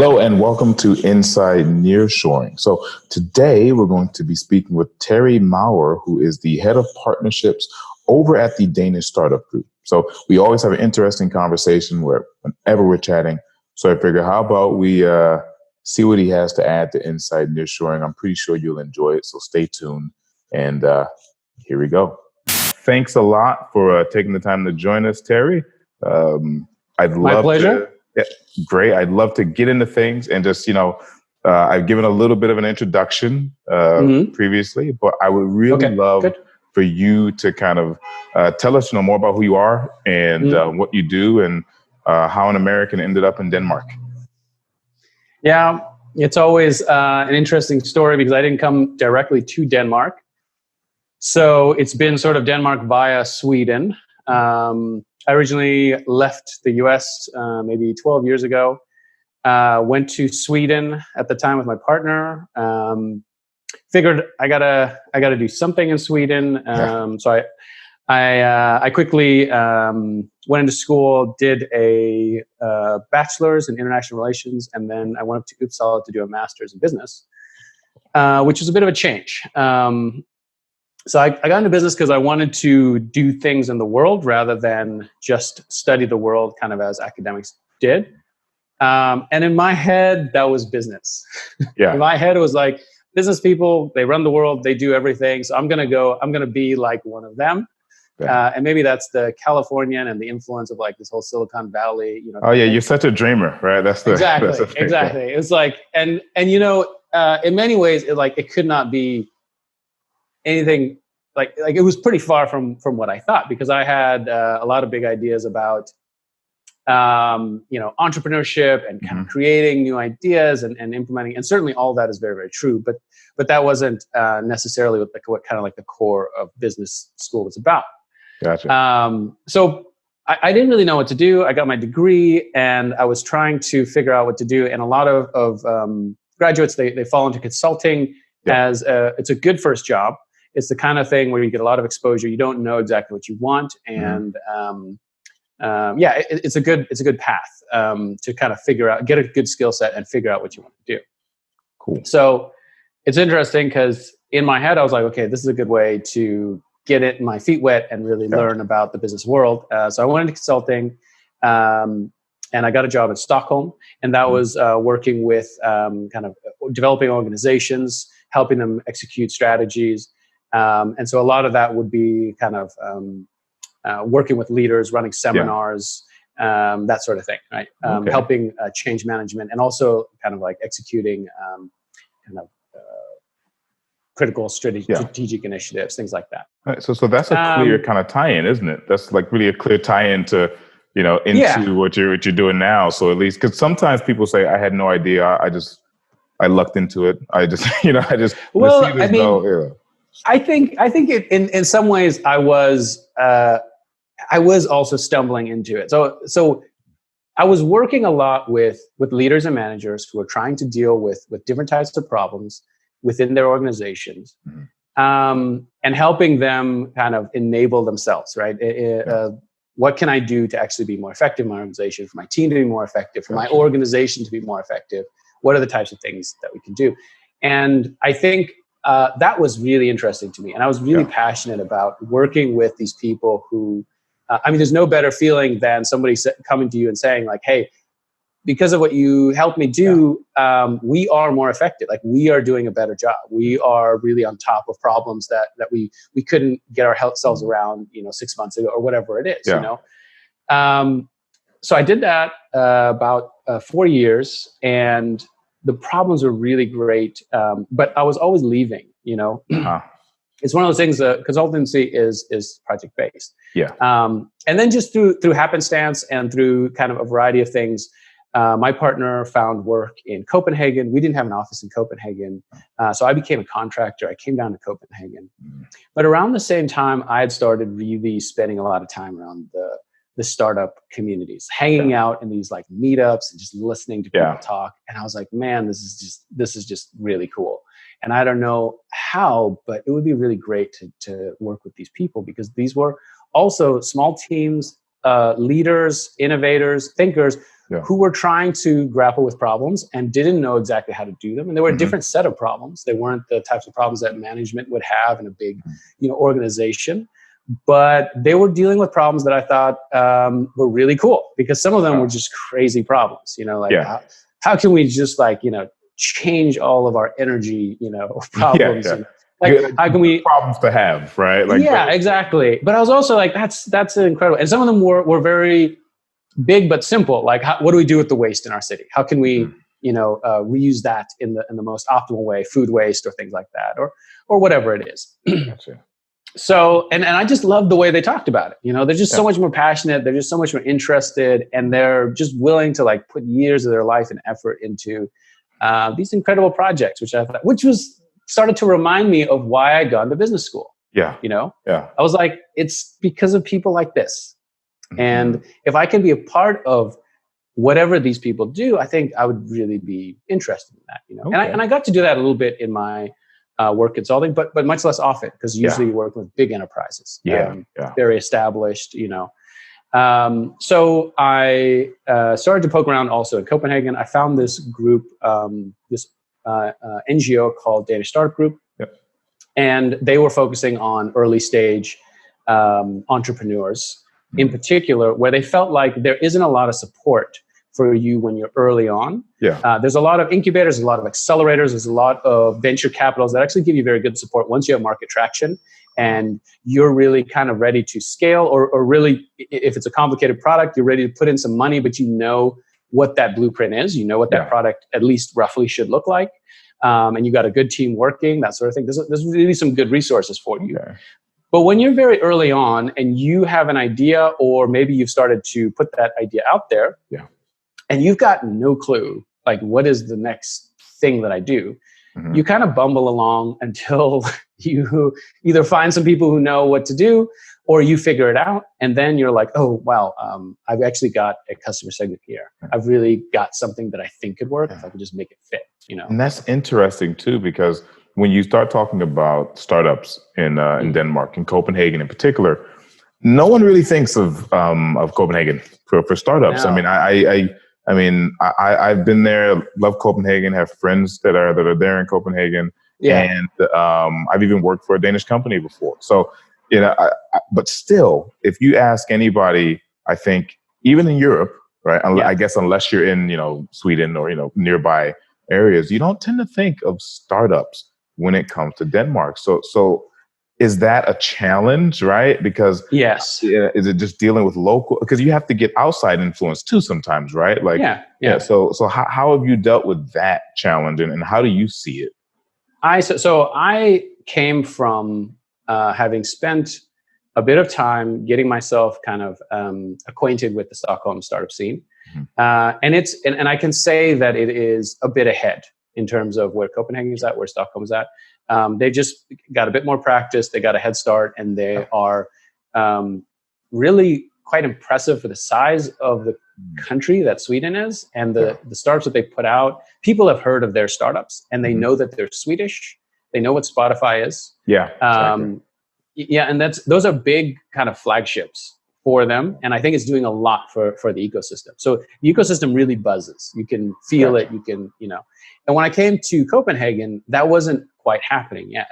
Hello and welcome to Inside Nearshoring. So today we're going to be speaking with Terry Maher, who is the head of partnerships over at the Danish startup group. So we always have an interesting conversation whenever we're chatting. So I figure, how about we see what he has to add to Inside Nearshoring? I'm pretty sure you'll enjoy it. So stay tuned. And here we go. Thanks a lot for taking the time to join us, Terry. My pleasure. Yeah, great. I'd love to get into things and just, I've given a little bit of an introduction previously, but I would really love for you to kind of tell us, more about who you are and what you do and how an American ended up in Denmark. Yeah, it's always an interesting story because I didn't come directly to Denmark. So it's been sort of Denmark via Sweden. I originally left the US maybe 12 years ago, went to Sweden at the time with my partner, figured I gotta do something in Sweden. So I quickly went into school, did a bachelor's in international relations, and then I went up to Uppsala to do a master's in business, which was a bit of a change. So I got into business because I wanted to do things in the world rather than just study the world kind of as academics did. And in my head, that was business. Yeah. In my head, it was like business people, they run the world, they do everything. So I'm going to be like one of them. Yeah. And maybe that's the Californian and the influence of like this whole Silicon Valley, Oh yeah, you're such a dreamer, right? Exactly. It's like, and in many ways, it could not be anything like it was pretty far from what I thought, because I had a lot of big ideas about entrepreneurship and kind of creating new ideas and implementing, and certainly all that is very, very true, but that wasn't necessarily what kind of like the core of business school was about. Gotcha. So I didn't really know what to do. I got my degree and I was trying to figure out what to do, and a lot of graduates they fall into consulting as it's a good first job. It's the kind of thing where you get a lot of exposure. You don't know exactly what you want, and it's a good path to kind of figure out, get a good skill set, and figure out what you want to do. Cool. So it's interesting because in my head I was like, okay, this is a good way to get my feet wet and really learn about the business world. So I went into consulting, and I got a job in Stockholm, and that was working with kind of developing organizations, helping them execute strategies. And so a lot of that would be kind of working with leaders, running seminars, that sort of thing, right? Helping change management, and also kind of like executing critical strategic initiatives, things like that. Right, so that's a clear kind of tie-in, isn't it? That's like really a clear tie-in to into what you're doing now. So at least, because sometimes people say, I had no idea, I lucked into it. I just I think it, in some ways I was also stumbling into it. So I was working a lot with leaders and managers who were trying to deal with different types of problems within their organizations, and helping them kind of enable themselves, right? What can I do to actually be more effective in my organization, for my team to be more effective, for my organization to be more effective? What are the types of things that we can do? And I think that was really interesting to me. And I was really passionate about working with these people who, there's no better feeling than somebody coming to you and saying like, hey, because of what you helped me do, we are more effective. Like, we are doing a better job. We are really on top of problems that we couldn't get ourselves around, 6 months ago or whatever it is, So I did that about 4 years, and the problems were really great, but I was always leaving. It's one of those things. Consultancy is project based. And then just through happenstance and through kind of a variety of things, my partner found work in Copenhagen. We didn't have an office in Copenhagen, so I became a contractor. I came down to Copenhagen, but around the same time, I had started really spending a lot of time around the startup communities, hanging out in these like meetups and just listening to people talk. And I was like, man, this is just really cool. And I don't know how, but it would be really great to work with these people, because these were also small teams, leaders, innovators, thinkers who were trying to grapple with problems and didn't know exactly how to do them. And they were a different set of problems. They weren't the types of problems that management would have in a big, organization. But they were dealing with problems that I thought were really cool, because some of them were just crazy problems. How can we just change all of our energy, problems? How can we problems to have, right? Exactly. But I was also like, that's incredible. And some of them were very big but simple. Like, what do we do with the waste in our city? How can we, reuse that in the most optimal way? Food waste or things like that, or whatever it is. Gotcha. So, and I just love the way they talked about it. They're just so much more passionate. They're just so much more interested, and they're just willing to put years of their life and effort into these incredible projects, which was started to remind me of why I'd gone to business school. Yeah. I was like, it's because of people like this. And if I can be a part of whatever these people do, I think I would really be interested in that, Okay. And I got to do that a little bit in my work consulting, but much less often, because usually you work with big enterprises, very established, So I started to poke around also in Copenhagen. I found this group, this NGO called Danish Startup Group, and they were focusing on early stage entrepreneurs in particular, where they felt like there isn't a lot of support for you when you're early on. There's a lot of incubators, a lot of accelerators, there's a lot of venture capitals that actually give you very good support once you have market traction and you're really kind of ready to scale, or really, if it's a complicated product, you're ready to put in some money, but you know what that blueprint is, you know what that product at least roughly should look like, and you got a good team working, that sort of thing. There's really some good resources for you. But when you're very early on and you have an idea, or maybe you've started to put that idea out there, and you've got no clue, like, what is the next thing that I do? You kind of bumble along until you either find some people who know what to do, or you figure it out. And then you're like, oh, wow, I've actually got a customer segment here. I've really got something that I think could work if I could just make it fit, And that's interesting too, because when you start talking about startups in Denmark, in Copenhagen in particular, no one really thinks of Copenhagen for startups. No. I mean, I've been there, love Copenhagen, have friends that are there in Copenhagen, and I've even worked for a Danish company before. So, but still, if you ask anybody, I think even in Europe, right? I guess unless you're in Sweden or nearby areas, you don't tend to think of startups when it comes to Denmark. So is that a challenge, right? Because is it just dealing with local? Because you have to get outside influence too sometimes, right? So how have you dealt with that challenge, and how do you see it? So I came from having spent a bit of time getting myself kind of acquainted with the Stockholm startup scene, and I can say that it is a bit ahead in terms of where Copenhagen is at, where Stockholm is at. They just got a bit more practice. They got a head start, and they are really quite impressive for the size of the country that Sweden is, and the startups that they put out. People have heard of their startups, and they know that they're Swedish. They know what Spotify is. Exactly. And those are big kind of flagships for them, and I think it's doing a lot for the ecosystem. So the ecosystem really buzzes. You can feel it. You can, And when I came to Copenhagen, that wasn't quite happening yet.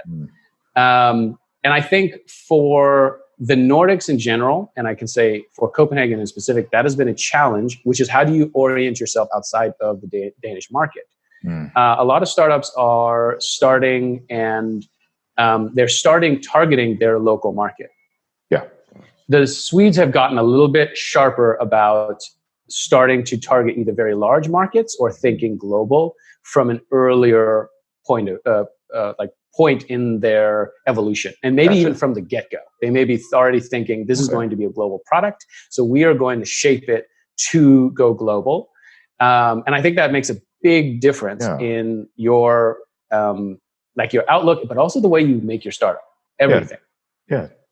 And I think for the Nordics in general, and I can say for Copenhagen in specific, that has been a challenge, which is how do you orient yourself outside of the Danish market? A lot of startups are starting, and they're starting targeting their local market. The Swedes have gotten a little bit sharper about starting to target either very large markets or thinking global from an earlier point in their evolution, and maybe even from the get-go. They may be already thinking this is going to be a global product, so we are going to shape it to go global. And I think that makes a big difference in your your outlook, but also the way you make your startup. Everything.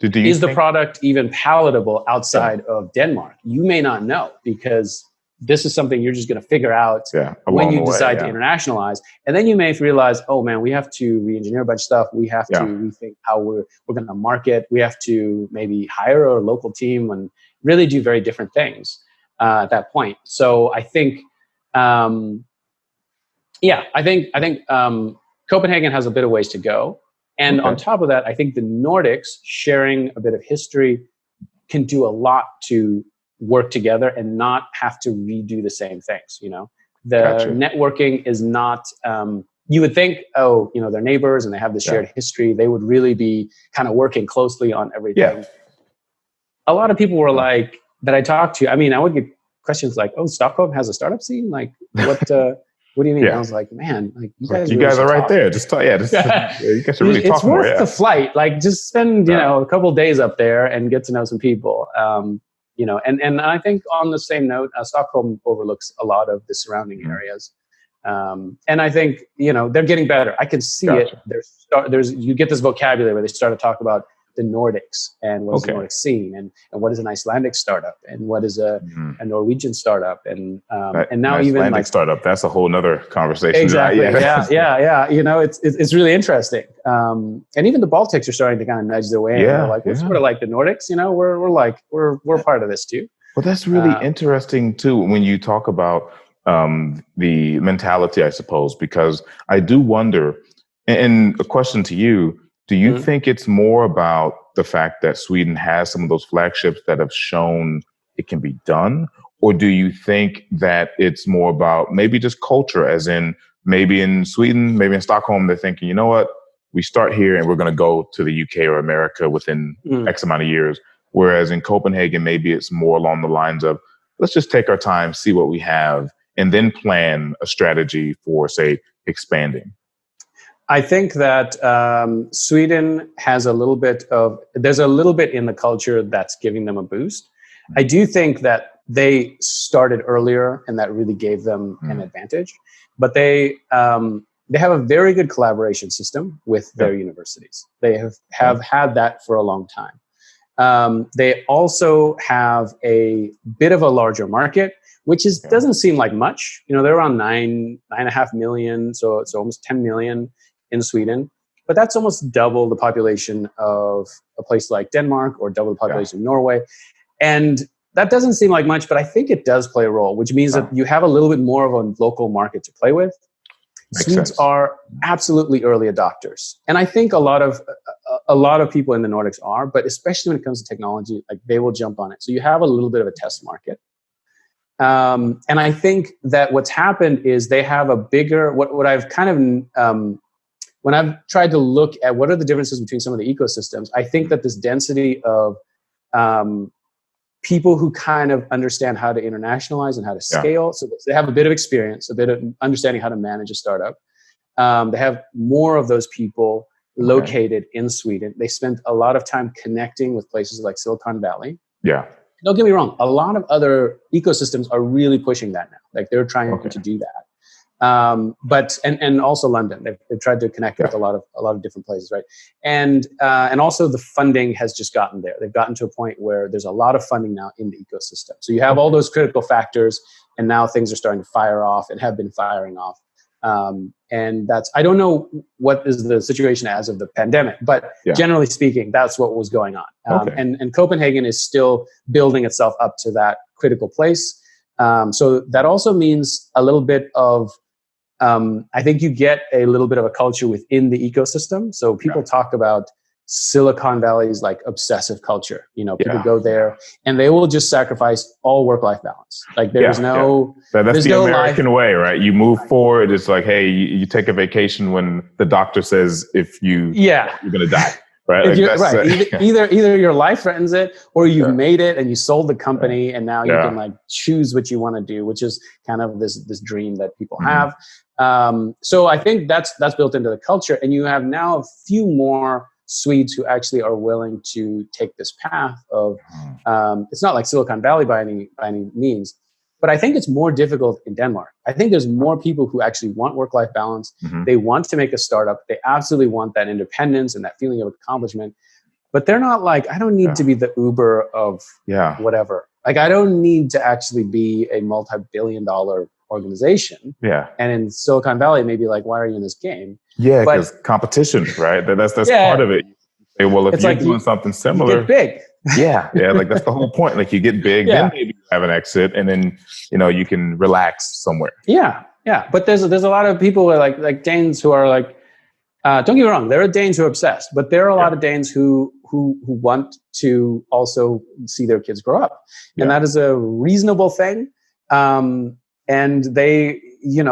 Is the product even palatable outside of Denmark? You may not know, because this is something you're just going to figure out when you decide to internationalize. And then you may realize, oh man, we have to re-engineer a bunch of stuff. We have to rethink how we're going to market. We have to maybe hire a local team and really do very different things. at that point. So I think, I think Copenhagen has a bit of ways to go. And on top of that, I think the Nordics, sharing a bit of history, can do a lot to work together and not have to redo the same things. The networking is not, you would think, they're neighbors and they have the shared history. They would really be kind of working closely on everything. Yeah. A lot of people were like, that I talked to, I would get questions like, oh, Stockholm has a startup scene? Like, what do you mean? I was like, man, like you guys are right talk. there. Just talk. Yeah, you guys should really talk more. It's worth the flight. Like, just spend a couple of days up there and get to know some people. And I think on the same note, Stockholm overlooks a lot of the surrounding areas. And I think they're getting better. I can see it. There's you get this vocabulary where they start to talk about the Nordics and what is the Nordic scene and what is an Icelandic startup and what is a Norwegian startup and now even Icelandic like startup, that's a whole nother conversation. Exactly. Right? Yeah. It's really interesting. And even the Baltics are starting to kind of nudge their way in. They're like, we're sort of like the Nordics. We're part of this too. Well, that's really interesting too when you talk about the mentality, I suppose, because I do wonder. And a question to you. Do you think it's more about the fact that Sweden has some of those flagships that have shown it can be done? Or do you think that it's more about maybe just culture, as in maybe in Sweden, maybe in Stockholm, they're thinking, you know what, we start here and we're going to go to the UK or America within X amount of years. Whereas in Copenhagen, maybe it's more along the lines of, let's just take our time, see what we have, and then plan a strategy for, say, expanding. I think that Sweden has there's a little bit in the culture that's giving them a boost. I do think that they started earlier and that really gave them an advantage, but they have a very good collaboration system with their universities. They have had that for a long time. They also have a bit of a larger market, which doesn't seem like much. They're around 9.5 million, so it's almost 10 million in Sweden, but that's almost double the population of a place like Denmark or double the population of Norway. And that doesn't seem like much, but I think it does play a role, which means that you have a little bit more of a local market to play with. Swedes are absolutely early adopters. And I think a lot of people in the Nordics are, but especially when it comes to technology, like they will jump on it. So you have a little bit of a test market. And I think that what's happened is they have a bigger, what I've kind of, when I've tried to look at what are the differences between some of the ecosystems, I think that this density of people who kind of understand how to internationalize and how to scale, so they have a bit of experience, a bit of understanding how to manage a startup. They have more of those people located in Sweden. They spent a lot of time connecting with places like Silicon Valley. Yeah. Don't get me wrong. A lot of other ecosystems are really pushing that now. Like they're trying to do that. But also London, they've tried to connect with a lot of different places, right? And also the funding has just gotten there. They've gotten to a point where there's a lot of funding now in the ecosystem. So you have all those critical factors, and now things are starting to fire off and have been firing off. And I don't know what is the situation as of the pandemic, but generally speaking, that's what was going on. And Copenhagen is still building itself up to that critical place. So that also means a little bit of, I think you get a little bit of a culture within the ecosystem. So people talk about Silicon Valley's like obsessive culture. People go there and they will just sacrifice all work-life balance. Like there's that's the American way, right? You move forward. It's like, hey, you take a vacation when the doctor says if you're going to die. Right, Either your life threatens it, or you've made it and you sold the company, and now you can like choose what you want to do, which is kind of this dream that people have. So I think that's built into the culture, and you have now a few more Swedes who actually are willing to take this path of. It's not like Silicon Valley by any means. But I think it's more difficult in Denmark. I think there's more people who actually want work-life balance. They want to make a startup. They absolutely want that independence and that feeling of accomplishment. But they're not like, I don't need to be the Uber of whatever. Like, I don't need to actually be a multi-billion-dollar organization. Yeah. And in Silicon Valley, maybe like, why are you in this game? Yeah, because competition, right? That's part of it. Well, if you're doing something similar, you get big. Yeah, like that's the whole point. Like you get big, then maybe you have an exit, and then you can relax somewhere. Yeah. But there's a lot of people like Danes who are like, don't get me wrong, there are Danes who are obsessed, but there are a lot of Danes who want to also see their kids grow up, and that is a reasonable thing. And they,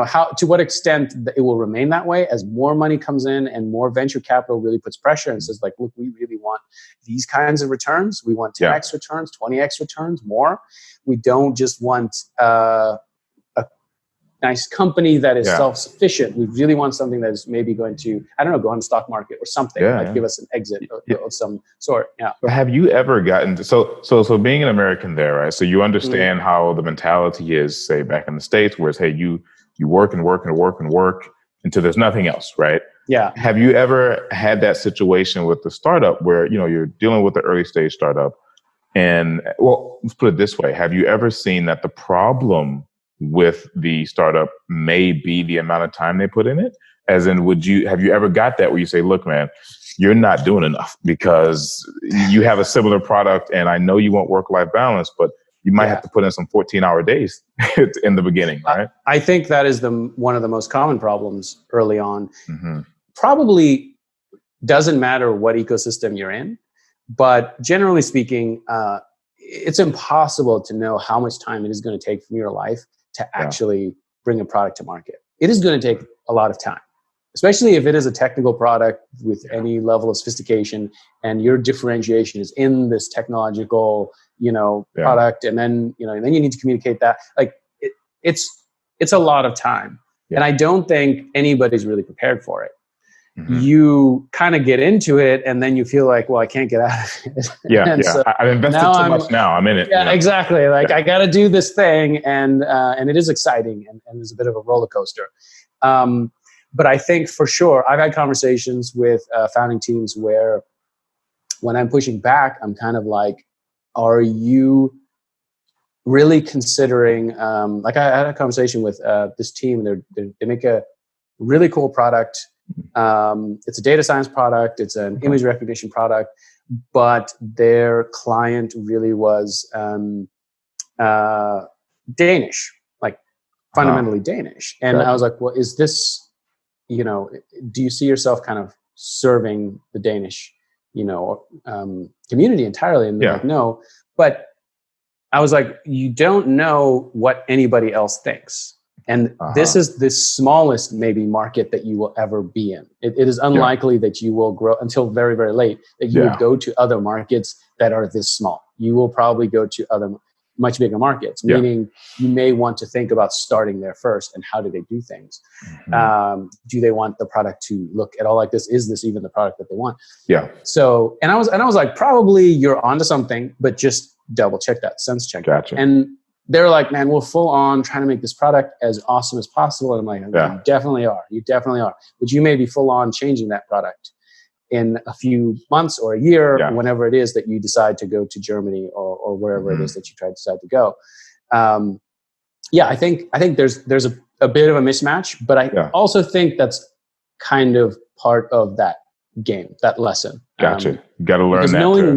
how, to what extent it will remain that way as more money comes in and more venture capital really puts pressure and says like, look, we really want these kinds of returns. We want 10x returns, 20x returns, more. We don't just want a nice company that is self-sufficient. We really want something that is maybe going to, I don't know, go on the stock market or something, give us an exit of some sort. Yeah. But have you ever gotten to, so being an American there, right? So you understand how the mentality is, say, back in the States, where it's, hey, you work and work and work and work until there's nothing else, right? Yeah. Have you ever had that situation with the startup where, you're dealing with the early stage startup and, well, let's put it this way. Have you ever seen that the problem with the startup may be the amount of time they put in it? As in, have you ever got that where you say, look, man, you're not doing enough because you have a similar product and I know you want work-life balance, but you might have to put in some 14-hour days in the beginning, right? I think that is one of the most common problems early on. Mm-hmm. Probably doesn't matter what ecosystem you're in, but generally speaking, it's impossible to know how much time it is going to take from your life to actually bring a product to market. It is going to take a lot of time, especially if it is a technical product with any level of sophistication and your differentiation is in this technological, product. And then, then you need to communicate that. Like it's a lot of time. Yeah. And I don't think anybody's really prepared for it. Mm-hmm. You kind of get into it and then you feel like, well, I can't get out of it. So I've invested too much now. I'm in it. Yeah, exactly. Like I got to do this thing and it is exciting and it's a bit of a roller coaster. But I think for sure, I've had conversations with founding teams where when I'm pushing back, I'm kind of like, are you really considering, like I had a conversation with this team, they make a really cool product. It's a data science product. It's an image recognition product, but their client really was Danish, like fundamentally Danish. And I was like, well, is this, do you see yourself kind of serving the Danish, community entirely? And they're like, no. But I was like, you don't know what anybody else thinks. And this is the smallest maybe market that you will ever be in. It is unlikely that you will grow until very, very late, that you would go to other markets that are this small. You will probably go to other much bigger markets, meaning you may want to think about starting there first and how do they do things? Mm-hmm. Do they want the product to look at all like this? Is this even the product that they want? Yeah. So, and I was like, probably you're onto something, but just double check that, sense check. Gotcha. And they're like, man, we're full on trying to make this product as awesome as possible. And I'm like, you definitely are. You definitely are. But you may be full on changing that product in a few months or a year, whenever it is that you decide to go to Germany or wherever it is that you decide to go. I think there's a bit of a mismatch, but I also think that's kind of part of that game, that lesson. Gotcha. You got to learn that. Knowing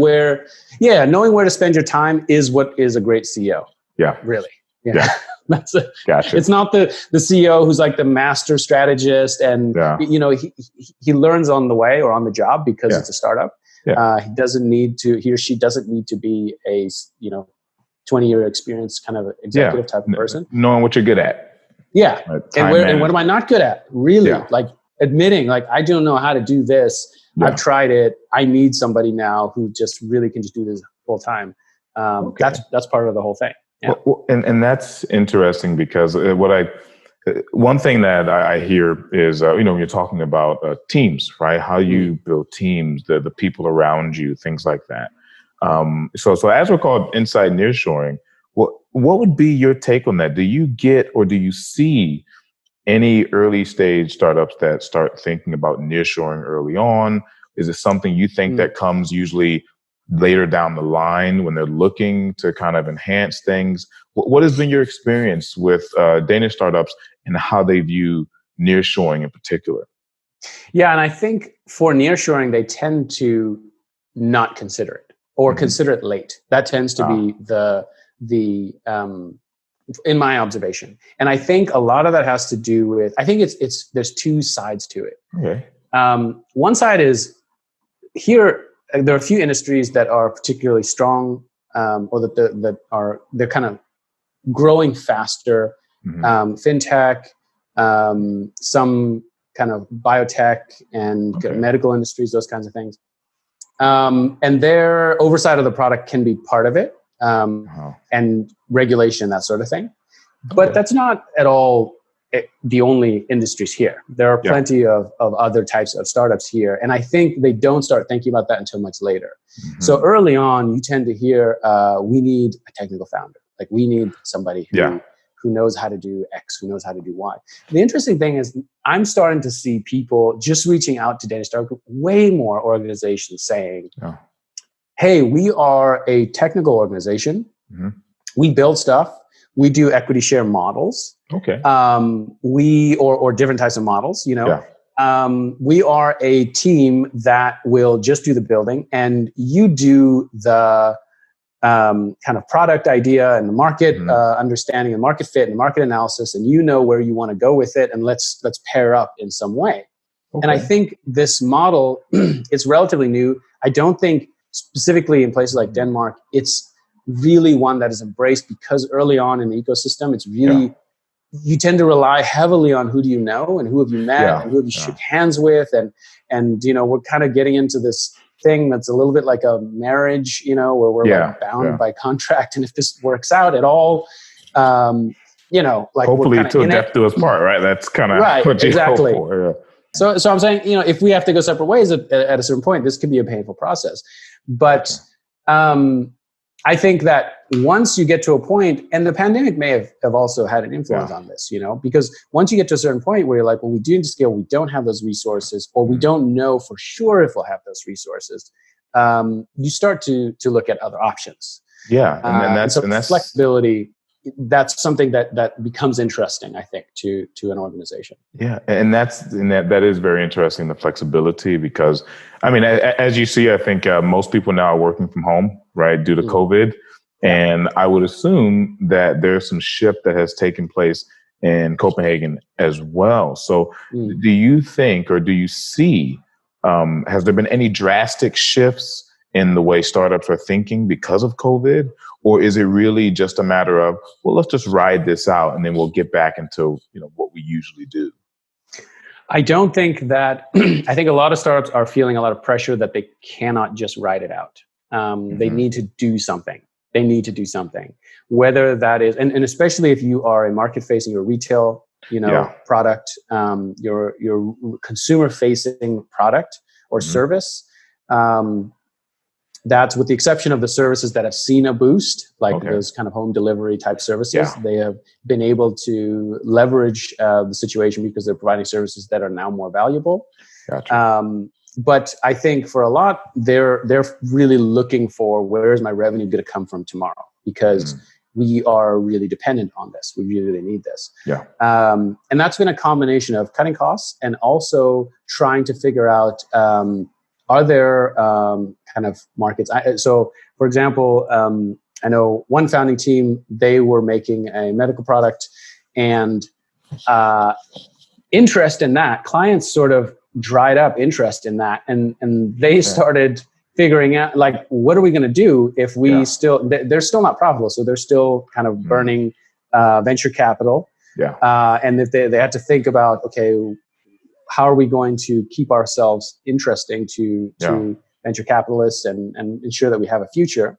where to spend your time is what is a great CEO. Yeah. Really. Yeah. That's it. Gotcha. It's not the CEO who's like the master strategist and, he learns on the way or on the job because it's a startup. Yeah. He or she doesn't need to be a, 20-year experience kind of executive type of person. Knowing what you're good at. Yeah. And what am I not good at? Really? Yeah. Like admitting like, I don't know how to do this. Yeah. I've tried it. I need somebody now who just really can just do this full time. That's part of the whole thing. Yeah. Well, and that's interesting because one thing that I hear is, when you're talking about teams, right? How you build teams, the people around you, things like that. So as we're called Inside Nearshoring, what would be your take on that? Do you get or do you see any early stage startups that start thinking about nearshoring early on? Is it something you think that comes usually later down the line when they're looking to kind of enhance things? What has been your experience with Danish startups and how they view nearshoring in particular? Yeah, and I think for nearshoring, they tend to not consider it. or consider it late. That tends to be the in my observation. And I think a lot of that has to do with, I think it's there's two sides to it. Okay. One side is here, there are a few industries that are particularly strong, or they're kind of growing faster. Fintech, some kind of biotech and medical industries, those kinds of things. And their oversight of the product can be part of it, and regulation, that sort of thing. But that's not at all the only industries here. There are plenty of other types of startups here. And I think they don't start thinking about that until much later. So early on, you tend to hear, we need a technical founder. Like, we need somebody who knows how to do X, who knows how to do Y. The interesting thing is I'm starting to see people just reaching out to Danish Startup Group, way more organizations saying, hey, we are a technical organization. We build stuff. We do equity share models. Or different types of models, we are a team that will just do the building, and you do the kind of product idea and the market understanding and market fit and market analysis, and you know where you want to go with it, and let's pair up in some way. And I think this model is relatively new. I don't think specifically in places like Denmark, it's really one that is embraced, because early on in the ecosystem, it's really, you tend to rely heavily on who do you know and who have you met and who have you shook hands with. And we're kind of getting into this thing that's a little bit like a marriage, where we're like bound by contract. And if this works out at all, like hopefully till death do us part, right? That's kind of what you hope for. So I'm saying, if we have to go separate ways at a certain point, this could be a painful process. But I think that once you get to a point, and the pandemic may have also had an influence on this, because once you get to a certain point where you're like, well, we do need to scale, we don't have those resources, or we don't know for sure if we'll have those resources, you start to look at other options. And that's flexibility. That's something that becomes interesting, I think, to an organization. And that is very interesting, the flexibility, because I mean, as you see, I think most people now are working from home, right, due to COVID. And I would assume that there's some shift that has taken place in Copenhagen as well. So do you think, or do you see, has there been any drastic shifts in the way startups are thinking because of COVID? Or is it really just a matter of, well, let's just ride this out and then we'll get back into, what we usually do? I don't think that, I think a lot of startups are feeling a lot of pressure that they cannot just ride it out. They need to do something. Whether that is, and especially if you are a market facing or retail, product, your consumer facing product or service, that's with the exception of the services that have seen a boost, like those kind of home delivery type services. They have been able to leverage the situation because they're providing services that are now more valuable. But I think for a lot, they're really looking for, where is my revenue going to come from tomorrow? Because we are really dependent on this. We really need this. And that's been a combination of cutting costs and also trying to figure out, are there kind of markets? So, for example, I know one founding team, they were making a medical product, and interest in that, clients sort of dried up interest in that. And they started figuring out, like, what are we going to do if we they're still not profitable. So they're still kind of burning venture capital. And that they had to think about, okay, how are we going to keep ourselves interesting to venture capitalists and ensure that we have a future?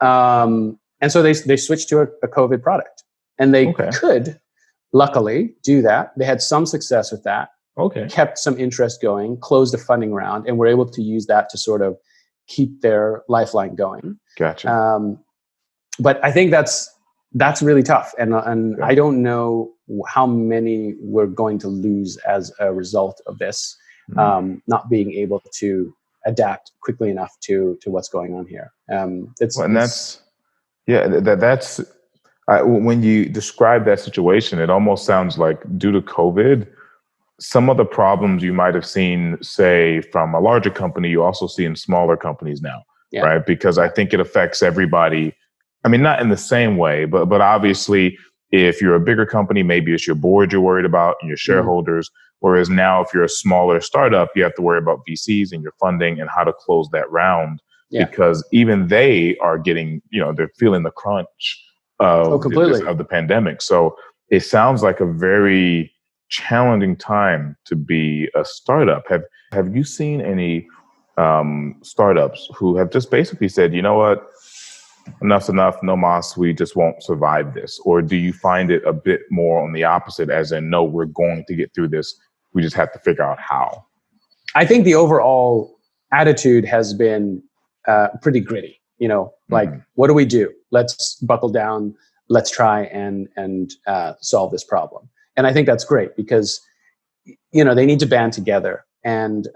And so they switched to a COVID product, and they could luckily do that. They had some success with that, kept some interest going, closed a funding round, and were able to use that to sort of keep their lifeline going. But I think that's really tough. And I don't know how many we're going to lose as a result of this, not being able to adapt quickly enough to what's going on here. When you describe that situation, it almost sounds like, due to COVID, some of the problems you might have seen, say, from a larger company, you also see in smaller companies now. right? Because I think it affects everybody. I mean, not in the same way, but obviously, if you're a bigger company, maybe it's your board you're worried about and your shareholders. Whereas now, if you're a smaller startup, you have to worry about VCs and your funding and how to close that round. Because even they are getting, they're feeling the crunch of the pandemic. So it sounds like a very challenging time to be a startup. Have you seen any startups who have just basically said, you know what, enough's enough, no mas, we just won't survive this? Or do you find it a bit more on the opposite, as in, no, we're going to get through this, we just have to figure out how? I think the overall attitude has been pretty gritty. Like, what do we do? Let's buckle down. Let's try and solve this problem. And I think that's great because, they need to band together. And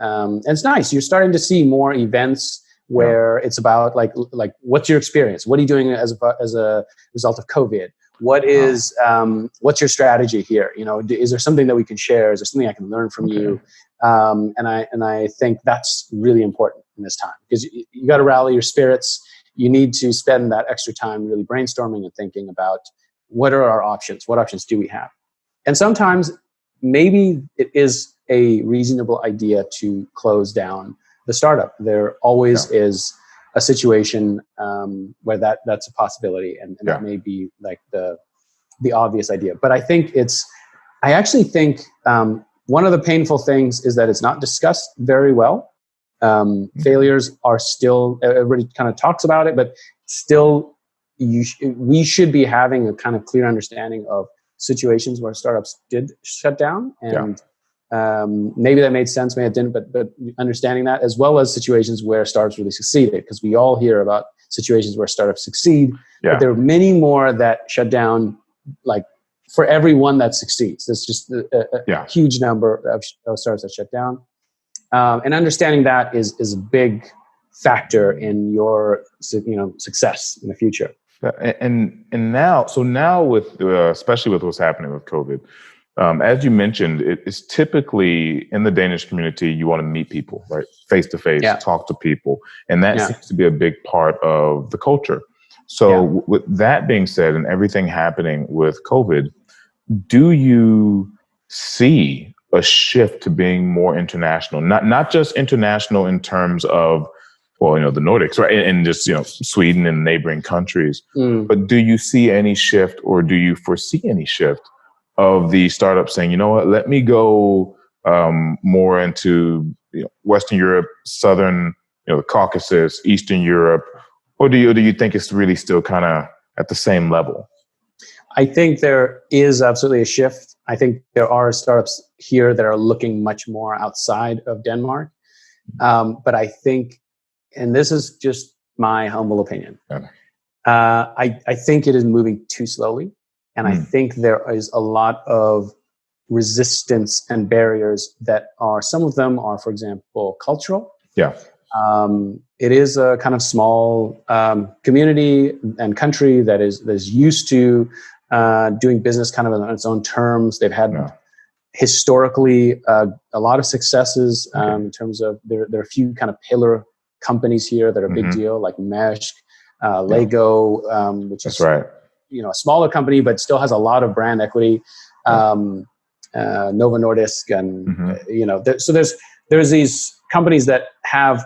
it's nice. You're starting to see more events where it's about like, what's your experience? What are you doing as a result of COVID? What is, what's your strategy here? Is there something that we can share? Is there something I can learn from you? And I think that's really important in this time, because you got to rally your spirits. You need to spend that extra time really brainstorming and thinking about what are our options? What options do we have? And sometimes maybe it is a reasonable idea to close down the startup. There always is a situation where that's a possibility, and that may be like the obvious idea. But I actually think one of the painful things is that it's not discussed very well. Failures are still, everybody kind of talks about it, but still we should be having a kind of clear understanding of situations where startups did shut down, and maybe that made sense, maybe it didn't, but understanding that, as well as situations where startups really succeeded, because we all hear about situations where startups succeed, but there are many more that shut down, like for every one that succeeds. There's just a huge number of startups that shut down. And understanding that is a big factor in your success in the future. And now with especially with what's happening with COVID, as you mentioned, it's typically in the Danish community, you want to meet people, right? Face to face, talk to people. And that seems to be a big part of the culture. So with that being said, and everything happening with COVID, do you see a shift to being more international? Not just international in terms of, the Nordics, right? And just, Sweden and neighboring countries. But do you see any shift, or do you foresee any shift of the startups saying, you know what, let me go more into Western Europe, Southern, the Caucasus, Eastern Europe? Or do you think it's really still kind of at the same level? I think there is absolutely a shift. I think there are startups here that are looking much more outside of Denmark. But I think, and this is just my humble opinion, I think it is moving too slowly. And I think there is a lot of resistance and barriers that some of them are, for example, cultural. It is a kind of small community and country that is used to doing business kind of on its own terms. They've had historically a lot of successes in terms of there are a few kind of pillar companies here that are a big deal, like Maher, Lego, which is a smaller company but still has a lot of brand equity. Novo Nordisk, and so there's these companies that have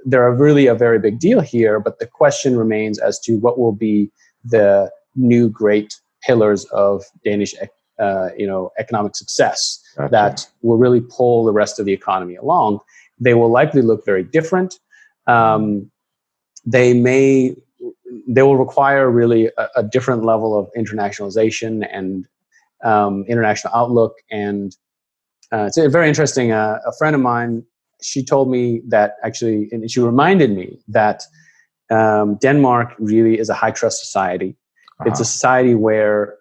they're really a very big deal here. But the question remains as to what will be the new great pillars of Danish economic success that will really pull the rest of the economy along. They will likely look very different. They will require really a different level of internationalization and international outlook. And it's very interesting. A friend of mine, she told me that actually, and she reminded me that Denmark really is a high trust society. It's a society where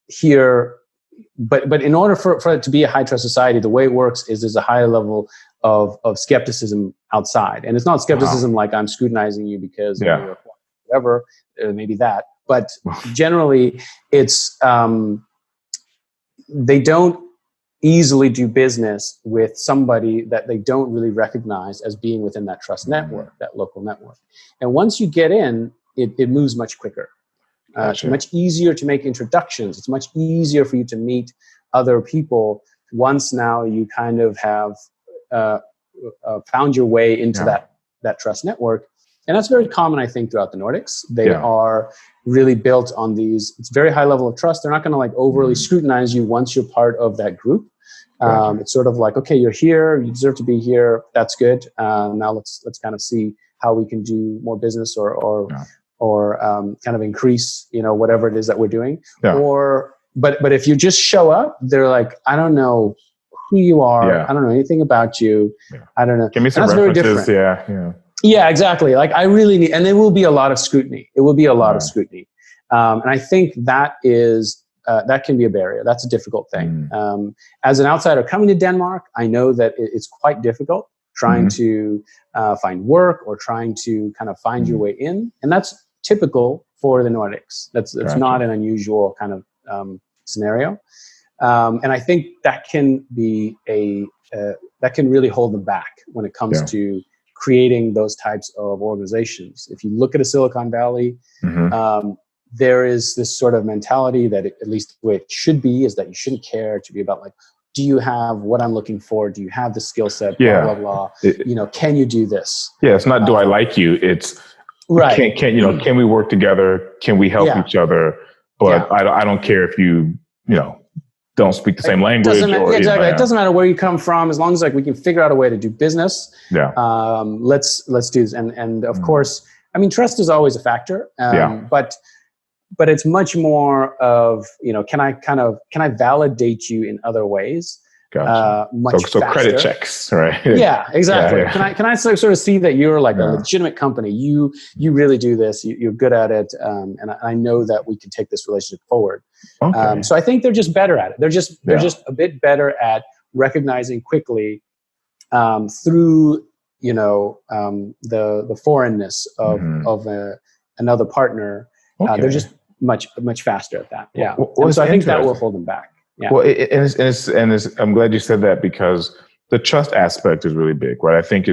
here, but in order for it to be a high trust society, the way it works is there's a high level of skepticism outside. And it's not skepticism like I'm scrutinizing you because you're whatever, maybe that. But generally, it's they don't easily do business with somebody that they don't really recognize as being within that trust network, that local network. And once you get in, it moves much quicker. It's much easier to make introductions. It's much easier for you to meet other people once now you kind of have found your way into that trust network. And that's very common, I think, throughout the Nordics. They are really built on these. It's very high level of trust. They're not going to like overly scrutinize you once you're part of that group. It's sort of like, okay, you're here, you deserve to be here. That's good. Now let's kind of see how we can do more business or kind of increase, whatever it is that we're doing. But if you just show up, they're like, I don't know who you are. I don't know anything about you. I don't know. Give me some references. Yeah, exactly. Like I really need, and there will be a lot of scrutiny. It will be a lot of scrutiny. And I think that is, that can be a barrier. That's a difficult thing. As an outsider coming to Denmark, I know that it's quite difficult trying to find work or trying to kind of find your way in. And that's typical for the Nordics. It's not an unusual kind of scenario. And I think that can be that can really hold them back when it comes to creating those types of organizations. If you look at a Silicon Valley, there is this sort of mentality that at least the way it should be is that you shouldn't care to be about like, do you have what I'm looking for? Do you have the skill set? Blah, blah, blah. Can you do this? Yeah, it's not do I like you? It's can we work together? Can we help each other? But I don't care if you don't speak the same language. Exactly. It doesn't matter where you come from, as long as like we can figure out a way to do business. Let's do this. And of course, I mean, trust is always a factor. But it's much more of, can I validate you in other ways? Much so faster. Credit checks, right? Yeah, exactly. Can I sort of see that you're like a legitimate company? You really do this. You're good at it, and I know that we can take this relationship forward. So I think they're just better at it. They're just a bit better at recognizing quickly through the foreignness of another partner. They're just much faster at that. So I think that will hold them back. Well, I'm glad you said that, because the trust aspect is really big, right? I think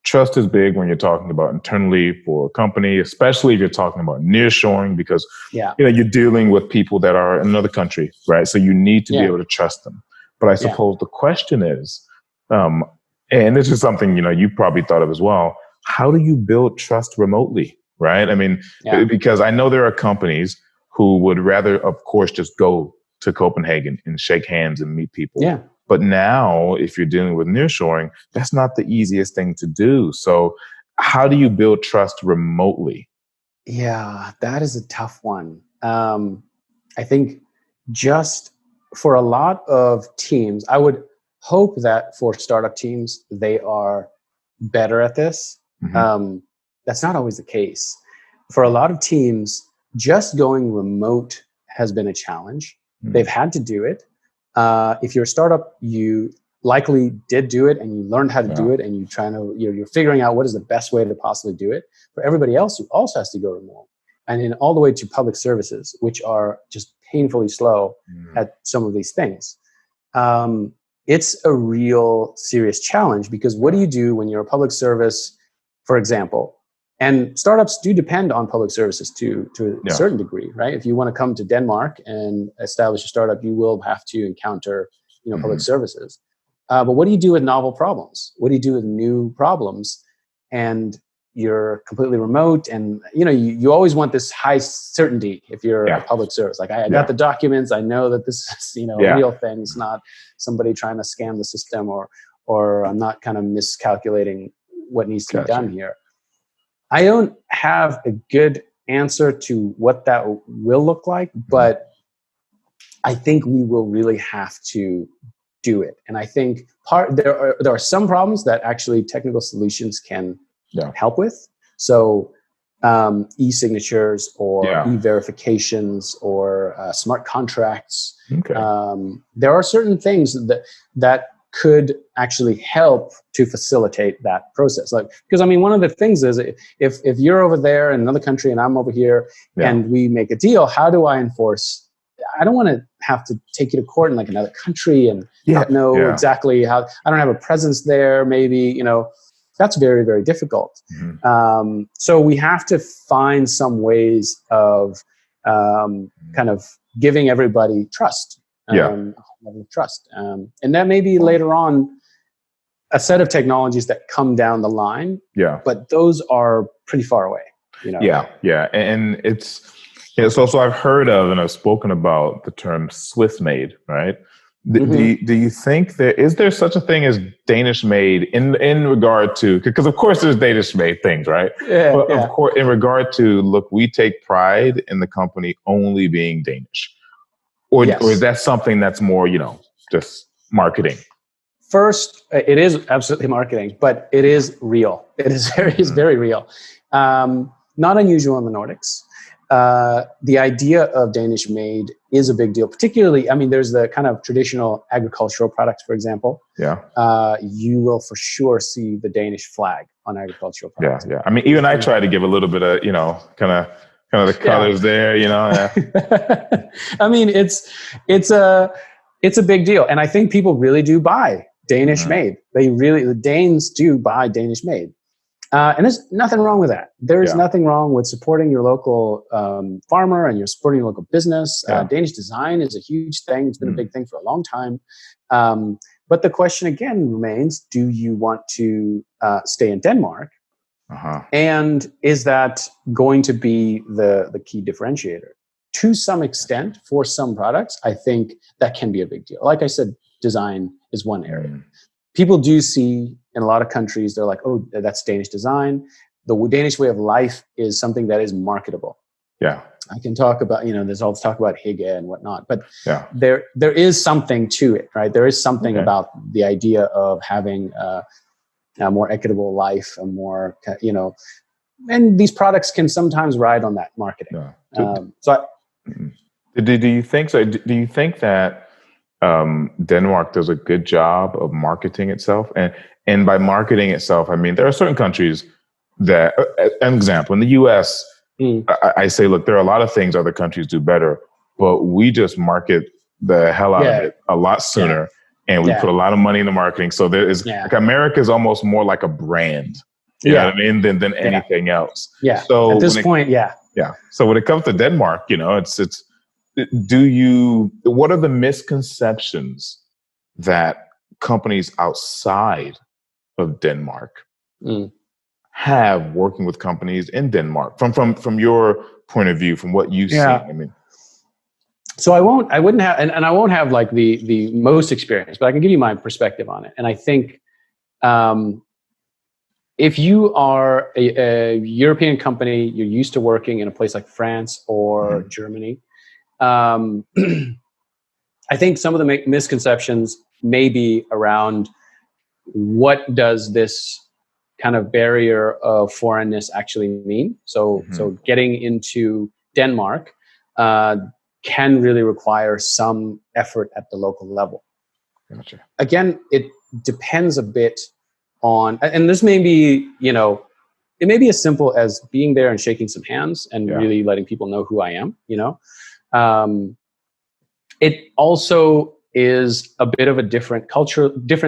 trust is big when you're talking about internally for a company, especially if you're talking about nearshoring, because you're dealing with people that are in another country, right? So you need to be able to trust them. But I suppose the question is, and this is something you probably thought of as well. How do you build trust remotely, right? I mean, because I know there are companies who would rather, of course, just go to Copenhagen and shake hands and meet people. But now, if you're dealing with nearshoring, that's not the easiest thing to do. So how do you build trust remotely? Yeah, that is a tough one. I think just for a lot of teams, I would hope that for startup teams, they are better at this. That's not always the case. For a lot of teams, just going remote has been a challenge. They've had to do it. If you're a startup, you likely did do it and you learned how to do it, and you're figuring out what is the best way to possibly do it. For everybody else who also has to go remote, and in all the way to public services, which are just painfully slow at some of these things. It's a real serious challenge, because what do you do when you're a public service, for example? And startups do depend on public services to a certain degree, right? If you want to come to Denmark and establish a startup, you will have to encounter, public services. But what do you do with novel problems? What do you do with new problems? And you're completely remote, and you always want this high certainty if you're a public service. Like I got the documents, I know that this is a real thing. It's not somebody trying to scam the system, or I'm not kind of miscalculating what needs to be done here. I don't have a good answer to what that will look like, but I think we will really have to do it. And I think there are some problems that actually technical solutions can help with. So e-signatures or e-verifications or smart contracts. There are certain things that could actually help to facilitate that process. Because I mean, one of the things is if you're over there in another country and I'm over here and we make a deal, how do I enforce? I don't want to have to take you to court in like another country and not know exactly how. I don't have a presence there. Maybe, that's very, very difficult. So we have to find some ways of kind of giving everybody trust, level of trust, and that may be later on a set of technologies that come down the line. But those are pretty far away. And it's so I've heard of and I've spoken about the term Swiss made, right? Do you think is there such a thing as Danish made in regard to, because of course there's Danish made things, right? But of course, in regard to, look, we take pride in the company only being Danish, or is that something that's more, just marketing? First, it is absolutely marketing, but it is real. It is very real. Not unusual in the Nordics. The idea of Danish made is a big deal, particularly, there's the kind of traditional agricultural products, for example. You will for sure see the Danish flag on agricultural products. Even I try to give a little bit of, kind of the colors there, It's a big deal. And I think people really do buy Danish made. The Danes do buy Danish made. And there's nothing wrong with that. There's nothing wrong with supporting your local farmer, and you're supporting your local business. Danish design is a huge thing. It's been a big thing for a long time. But the question again remains, do you want to stay in Denmark? And is that going to be the key differentiator? To some extent, for some products, I think that can be a big deal. Like I said, design is one area. People do see in a lot of countries, they're like, oh, that's Danish design. The Danish way of life is something that is marketable. I can talk about, there's all this talk about hygge and whatnot, but there is something to it, right? There is something about the idea of having a more equitable life, a more, and these products can sometimes ride on that marketing. Do you think so? Do you think that Denmark does a good job of marketing itself? And by marketing itself, there are certain countries that, an example, in the US, I say, look, there are a lot of things other countries do better, but we just market the hell out of it a lot sooner. And we put a lot of money into marketing. So there is, like, America is almost more like a brand, you know what I mean, than anything else. So at this point, So when it comes to Denmark, it's what are the misconceptions that companies outside of Denmark have working with companies in Denmark from your point of view, from what you've seen? So I wouldn't have, and I won't have like the most experience, but I can give you my perspective on it. And I think if you are a European company, you're used to working in a place like France or Germany, I think some of the misconceptions may be around what does this kind of barrier of foreignness actually mean. So getting into Denmark can really require some effort at the local level. Again, it depends a bit on, and this may be, it may be as simple as being there and shaking some hands and really letting people know who I am, It also is a bit of a difference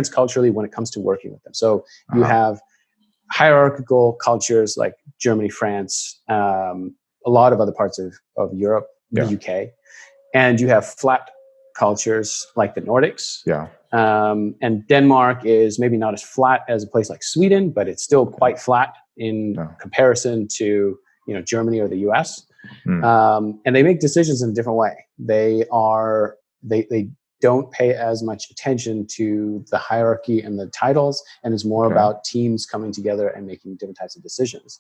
culturally when it comes to working with them. So you have hierarchical cultures like Germany, France, a lot of other parts of Europe, the UK, and you have flat cultures like the Nordics. And Denmark is maybe not as flat as a place like Sweden, but it's still quite flat in comparison to Germany or the US. And they make decisions in a different way. They don't pay as much attention to the hierarchy and the titles, and it's more about teams coming together and making different types of decisions.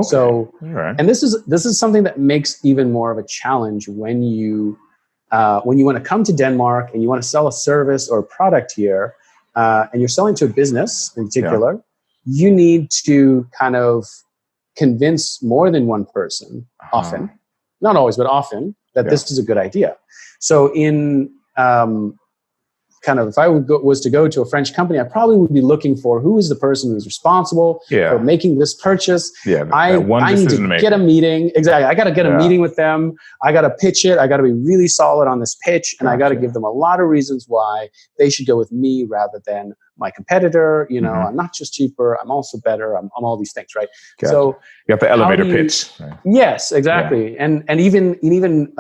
So, and this is something that makes even more of a challenge when you want to come to Denmark and you want to sell a service or a product here, and you're selling to a business in particular, you need to kind of convince more than one person, often, not always, but often, that this is a good idea. So in if I was to go to a French company, I probably would be looking for who is the person who's responsible for making this purchase. Yeah, I need to get a meeting. Exactly. I got to get a meeting with them. I got to pitch it. I got to be really solid on this pitch. And I got to give them a lot of reasons why they should go with me rather than my competitor. You know, I'm not just cheaper. I'm also better. I'm all these things, right? Gotcha. So you got the elevator pitch. Right? Yes, exactly. Yeah. And even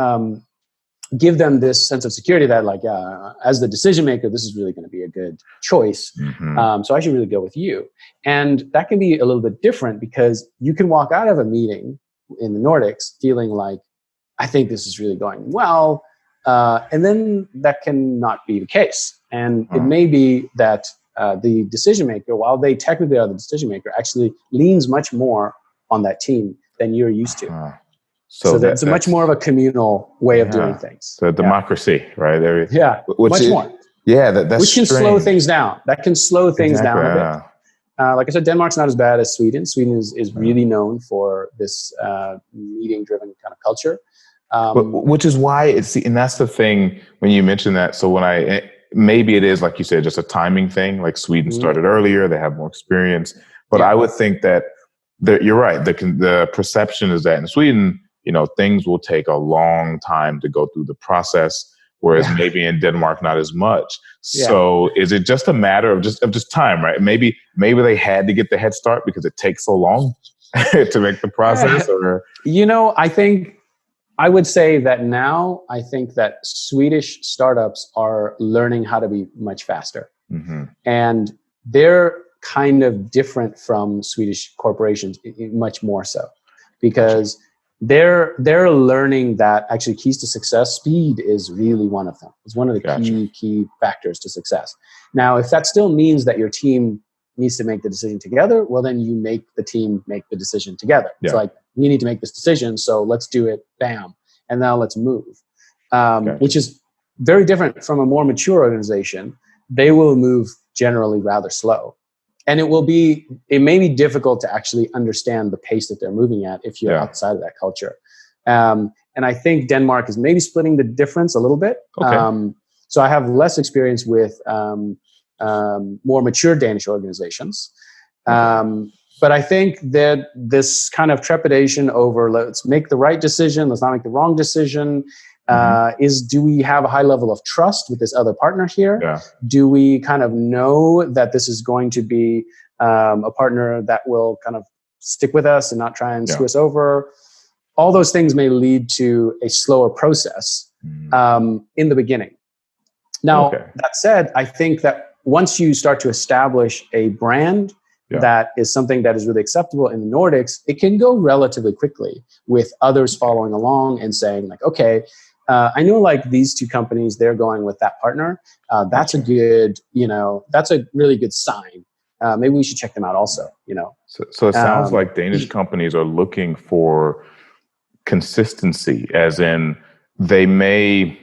give them this sense of security that like, as the decision maker, this is really going to be a good choice. So I should really go with you. And that can be a little bit different because you can walk out of a meeting in the Nordics feeling like, I think this is really going well. And then that can not be the case. And it may be that the decision maker, while they technically are the decision maker, actually leans much more on that team than you're used to. So that's much more of a communal way of doing things. The democracy, right? Much more. Yeah, that's which can slow things down. That can slow things down a bit. Like I said, Denmark's not as bad as Sweden. Sweden is really known for this meeting-driven kind of culture. Which is why and that's the thing when you mention that. So maybe it is, like you said, just a timing thing. Like Sweden started earlier, they have more experience. But I would think that you're right. The perception is that in Sweden, you know, things will take a long time to go through the process, whereas maybe in Denmark, not as much. So is it just a matter of just time, right? Maybe they had to get the head start because it takes so long to make the process, or you know, I would say that now I think that Swedish startups are learning how to be much faster, and they're kind of different from Swedish corporations, much more so, because they're learning that actually keys to success, speed is really one of them. It's one of the key factors to success. Now, if that still means that your team needs to make the decision together, well, then you make the team make the decision together. It's like, we need to make this decision, so let's do it, bam, and now let's move. Which is very different from a more mature organization. They will move generally rather slow. And it may be difficult to actually understand the pace that they're moving at if you're outside of that culture. And I think Denmark is maybe splitting the difference a little bit. So I have less experience with more mature Danish organizations. But I think that this kind of trepidation over let's make the right decision, let's not make the wrong decision, do we have a high level of trust with this other partner here? Do we kind of know that this is going to be a partner that will kind of stick with us and not try and screw us over? All those things may lead to a slower process in the beginning. Now, that said, I think that once you start to establish a brand that is something that is really acceptable in the Nordics, it can go relatively quickly with others following along and saying like, okay, I know like these two companies, they're going with that partner. That's a good, that's a really good sign. Maybe we should check them out also, So it sounds like Danish companies are looking for consistency, as in they may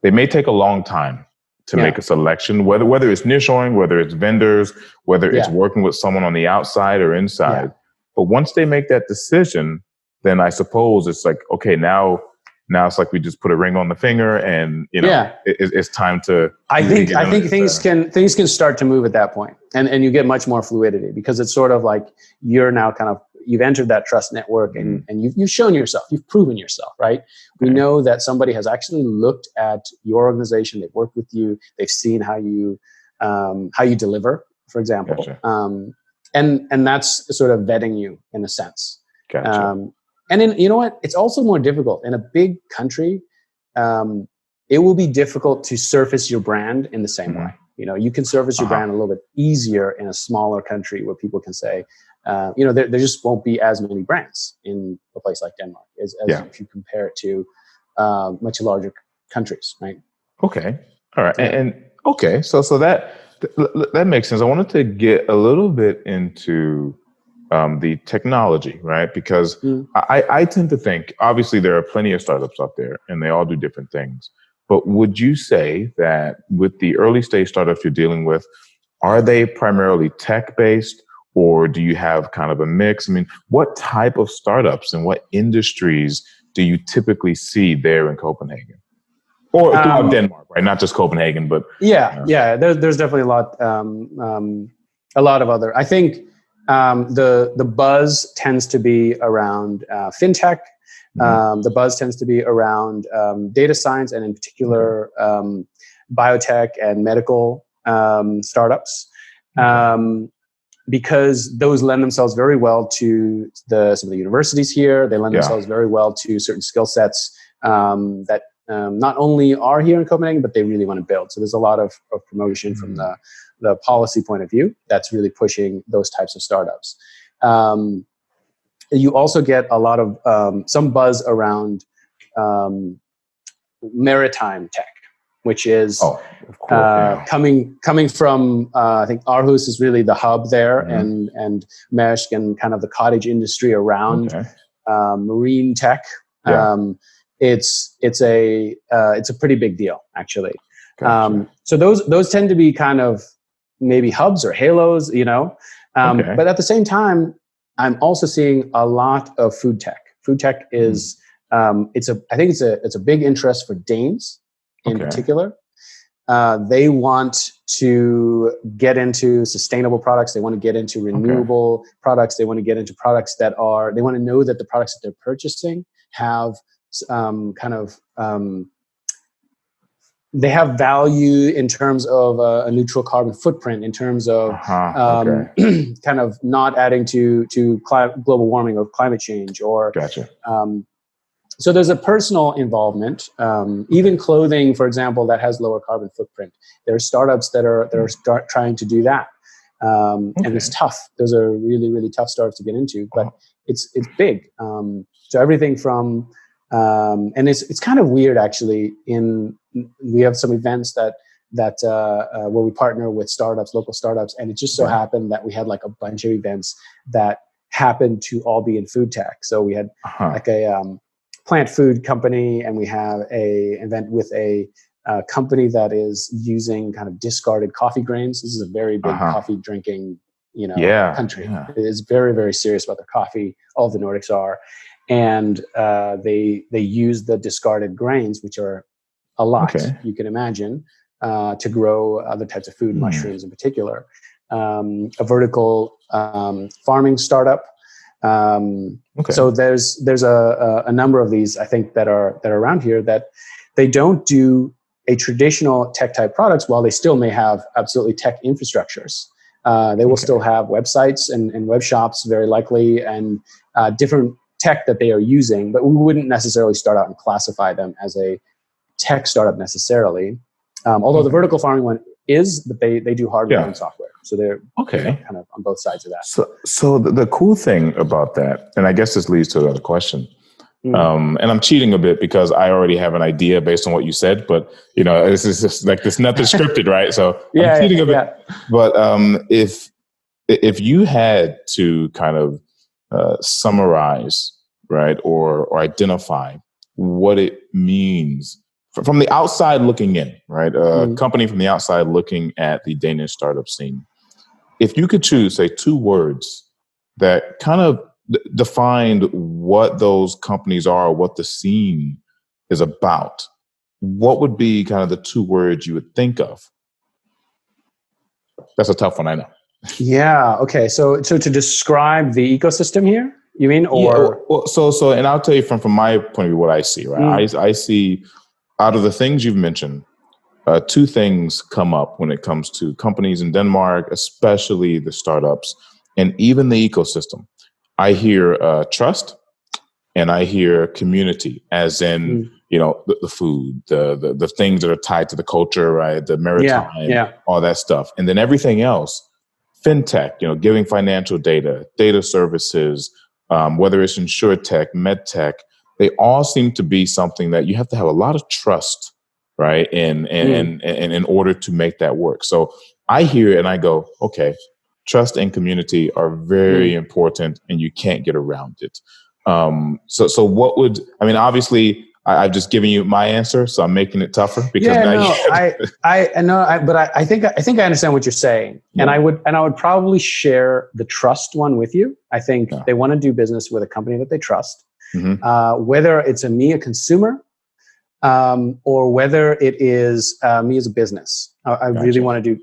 take a long time to make a selection, whether it's nearshoring, whether it's vendors, whether it's working with someone on the outside or inside. But once they make that decision, then I suppose it's like, okay, now it's like we just put a ring on the finger, and it's time to. I think things can start to move at that point, and you get much more fluidity because it's sort of like you're now kind of you've entered that trust network and you've shown yourself, you've proven yourself, right? We know that somebody has actually looked at your organization, they've worked with you, they've seen how you deliver, for example, and that's sort of vetting you in a sense. And then, you know what? It's also more difficult. In a big country, it will be difficult to surface your brand in the same way. You can surface your brand a little bit easier in a smaller country where people can say, there just won't be as many brands in a place like Denmark as if you compare it to much larger countries, right? Okay. All right. And okay. So that makes sense. I wanted to get a little bit into the technology, right? Because I tend to think, obviously, there are plenty of startups out there and they all do different things. But would you say that with the early stage startups you're dealing with, are they primarily tech-based, or do you have kind of a mix? I mean, what type of startups and what industries do you typically see there in Copenhagen? or throughout Denmark, right? Not just Copenhagen, but there's definitely a lot of other. I think the buzz tends to be around fintech. The buzz tends to be around data science, and in particular biotech and medical startups. Because those lend themselves very well to some of the universities here. They lend themselves very well to certain skill sets that not only are here in Copenhagen, but they really want to build. So there's a lot of promotion from the policy point of view that's really pushing those types of startups. You also get a lot of some buzz around maritime tech, which is coming from I think Aarhus is really the hub there, and Maersk and kind of the cottage industry around marine tech. It's a pretty big deal, actually. Gotcha. So those tend to be kind of maybe hubs or halos, but at the same time, I'm also seeing a lot of food tech. Food tech is I think it's a big interest for Danes in particular. They want to get into sustainable products. They want to get into renewable products. They want to get into products they want to know that the products that they're purchasing have they have value in terms of a neutral carbon footprint, in terms of kind of not adding to global warming or climate change, or so there's a personal involvement. Even clothing, for example, that has lower carbon footprint. There are startups that are trying to do that, and it's tough. Those are really, really tough startups to get into, but it's big. So everything from and it's kind of weird, actually. We have some events that where we partner with local startups, and it just so happened that we had like a bunch of events that happened to all be in food tech. So we had like a plant food company, and we have a event with a company that is using kind of discarded coffee grains. This is a very big coffee drinking, country. It is very, very serious about their coffee. All the Nordics are. And they use the discarded grains, which are a lot, you can imagine, to grow other types of food, mushrooms in particular. A vertical farming startup. So there's a number of these, I think, that are around here that they don't do a traditional tech type products, while they still may have absolutely tech infrastructures. They will still have websites and web shops, very likely, and different tech that they are using, but we wouldn't necessarily start out and classify them as a tech startup necessarily. Although the vertical farming one is, but they do hardware and software. So they're kind of on both sides of that. So the cool thing about that, and I guess this leads to another question, and I'm cheating a bit because I already have an idea based on what you said, but this is just like this nothing scripted, right? So I'm cheating a bit. But if you had to kind of summarize, right, or identify what it means from the outside looking in, right? A company from the outside looking at the Danish startup scene. If you could choose, say, 2 words that kind of defined what those companies are, what the scene is about, what would be kind of the 2 words you would think of? That's a tough one, I know. Yeah. Okay. So to describe the ecosystem here, you mean, or so, and I'll tell you from my point of view what I see. Right, I see out of the things you've mentioned, 2 things come up when it comes to companies in Denmark, especially the startups and even the ecosystem. I hear trust, and I hear community, as in the food, the things that are tied to the culture, right? The maritime, all that stuff, and then everything else. Fintech, giving financial data services, whether it's insurtech, medtech, they all seem to be something that you have to have a lot of trust, right? And in order to make that work. So I hear it and I go, okay, trust and community are very important, and you can't get around it. So what would, obviously I've just given you my answer, so I'm making it tougher because I think I understand what you're saying, and I would probably share the trust one with you. I think they want to do business with a company that they trust, whether it's a consumer, or whether it is me as a business. I really want to do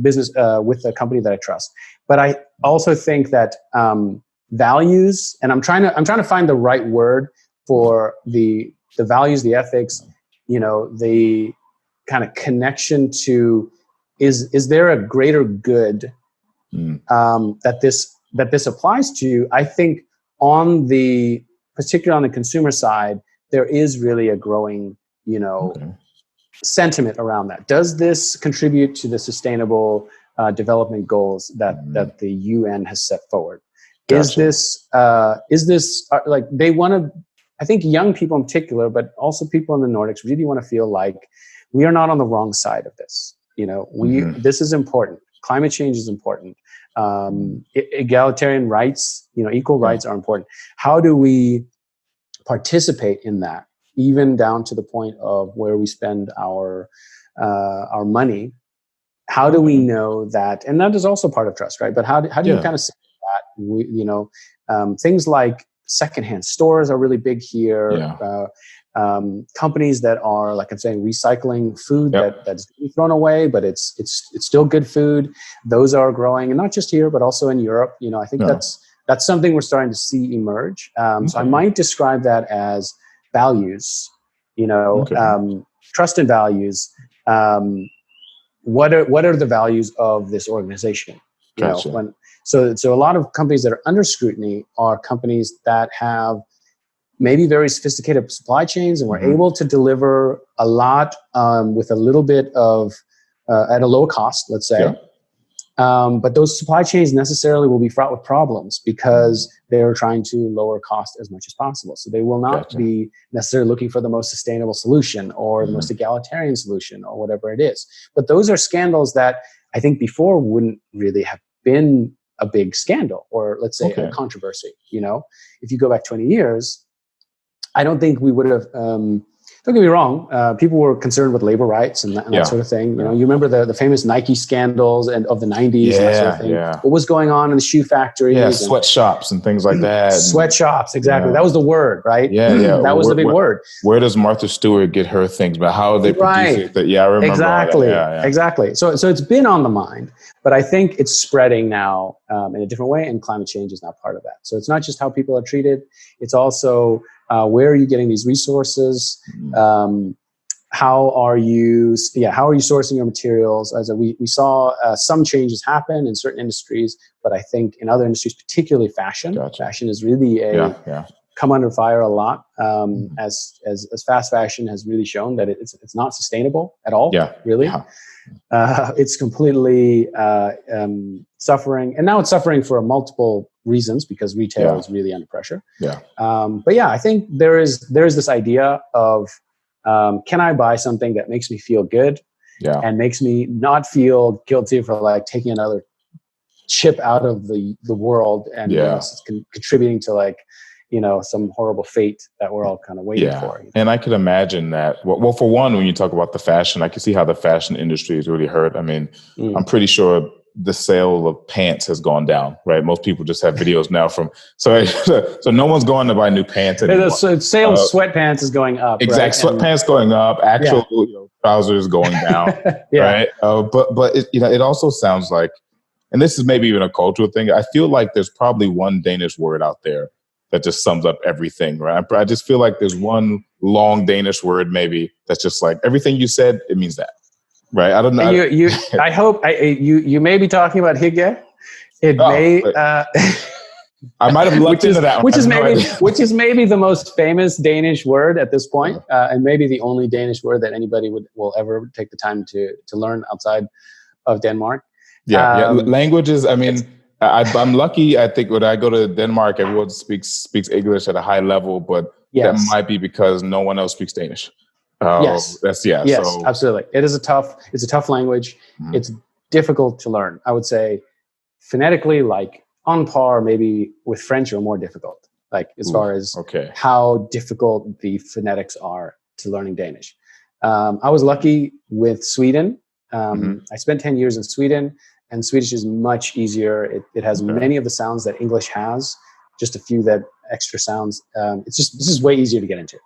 business with a company that I trust. But I also think that values, and I'm trying to find the right word for the values, the ethics, the kind of connection to is there a greater good that this applies to? I think particularly on the consumer side, there is really a growing, sentiment around that. Does this contribute to the sustainable development goals that the UN has set forward? Gotcha. Is this like they want to? I think young people in particular, but also people in the Nordics, really want to feel like we are not on the wrong side of this. This is important. Climate change is important. Egalitarian rights, equal rights are important. How do we participate in that, even down to the point of where we spend our money? How do we know that? And that is also part of trust, right? But how do you kind of say that? Things like secondhand stores are really big here. Companies that are, like I'm saying, recycling food that's thrown away, but it's still good food. Those are growing, and not just here, but also in Europe. I think that's something we're starting to see emerge. So I might describe that as values. Trust and values. What are the values of this organization? Gotcha. So a lot of companies that are under scrutiny are companies that have maybe very sophisticated supply chains and we're able to deliver a lot with a little bit of at a low cost, let's say. But those supply chains necessarily will be fraught with problems because they're trying to lower cost as much as possible. So they will not be necessarily looking for the most sustainable solution or the most egalitarian solution or whatever it is. But those are scandals that I think before wouldn't really have been a big scandal or, let's say, a controversy. If you go back 20 years, I don't think we would have. Don't get me wrong. People were concerned with labor rights and that sort of thing. You remember the famous Nike scandals of the 90s and that sort of thing. What was going on in the shoe factories? Yeah, sweatshops and things like that. Sweatshops, exactly. That was the word, right? Yeah. That was the big word. Where does Martha Stewart get her things? But how they produce it? I remember exactly. all that. Exactly. So it's been on the mind, but I think it's spreading now in a different way, and climate change is now part of that. So it's not just how people are treated; it's also where are you getting these resources? How are you sourcing your materials? As we saw some changes happen in certain industries, but I think in other industries, particularly fashion, fashion is really come under fire a lot. As fast fashion has really shown that it's not sustainable at all. Really. It's completely suffering, and now it's suffering for multiple reasons because retail is really under pressure. But I think there is this idea of can I buy something that makes me feel good and makes me not feel guilty for like taking another chip out of the world and contributing to like some horrible fate that we're all kind of waiting for. And I could imagine that. Well, for one, when you talk about the fashion, I can see how the fashion industry is really hurt. I mean, I'm pretty sure the sale of pants has gone down, right? Most people just have videos now so no one's going to buy new pants anymore. The sale of sweatpants is going up. Exactly. Right? Sweatpants going up, actual trousers going down, right? But it also sounds like, and this is maybe even a cultural thing, I feel like there's probably one Danish word out there that just sums up everything, right? I just feel like there's one long Danish word maybe that's just like everything you said, it means that. Right, I don't know. I hope you may be talking about hygge. I might have looked into that one. Which is maybe the most famous Danish word at this point, and maybe the only Danish word that anybody will ever take the time to learn outside of Denmark. Languages. I mean, I'm lucky. I think when I go to Denmark, everyone speaks English at a high level, but that might be because no one else speaks Danish. Yes, absolutely. It's a tough language. It's difficult to learn. I would say phonetically, like on par, maybe with French or more difficult. Like as far as how difficult the phonetics are to learning Danish. I was lucky with Sweden. I spent 10 years in Sweden, and Swedish is much easier. It has many of the sounds that English has, just a few that extra sounds. This is way easier to get into.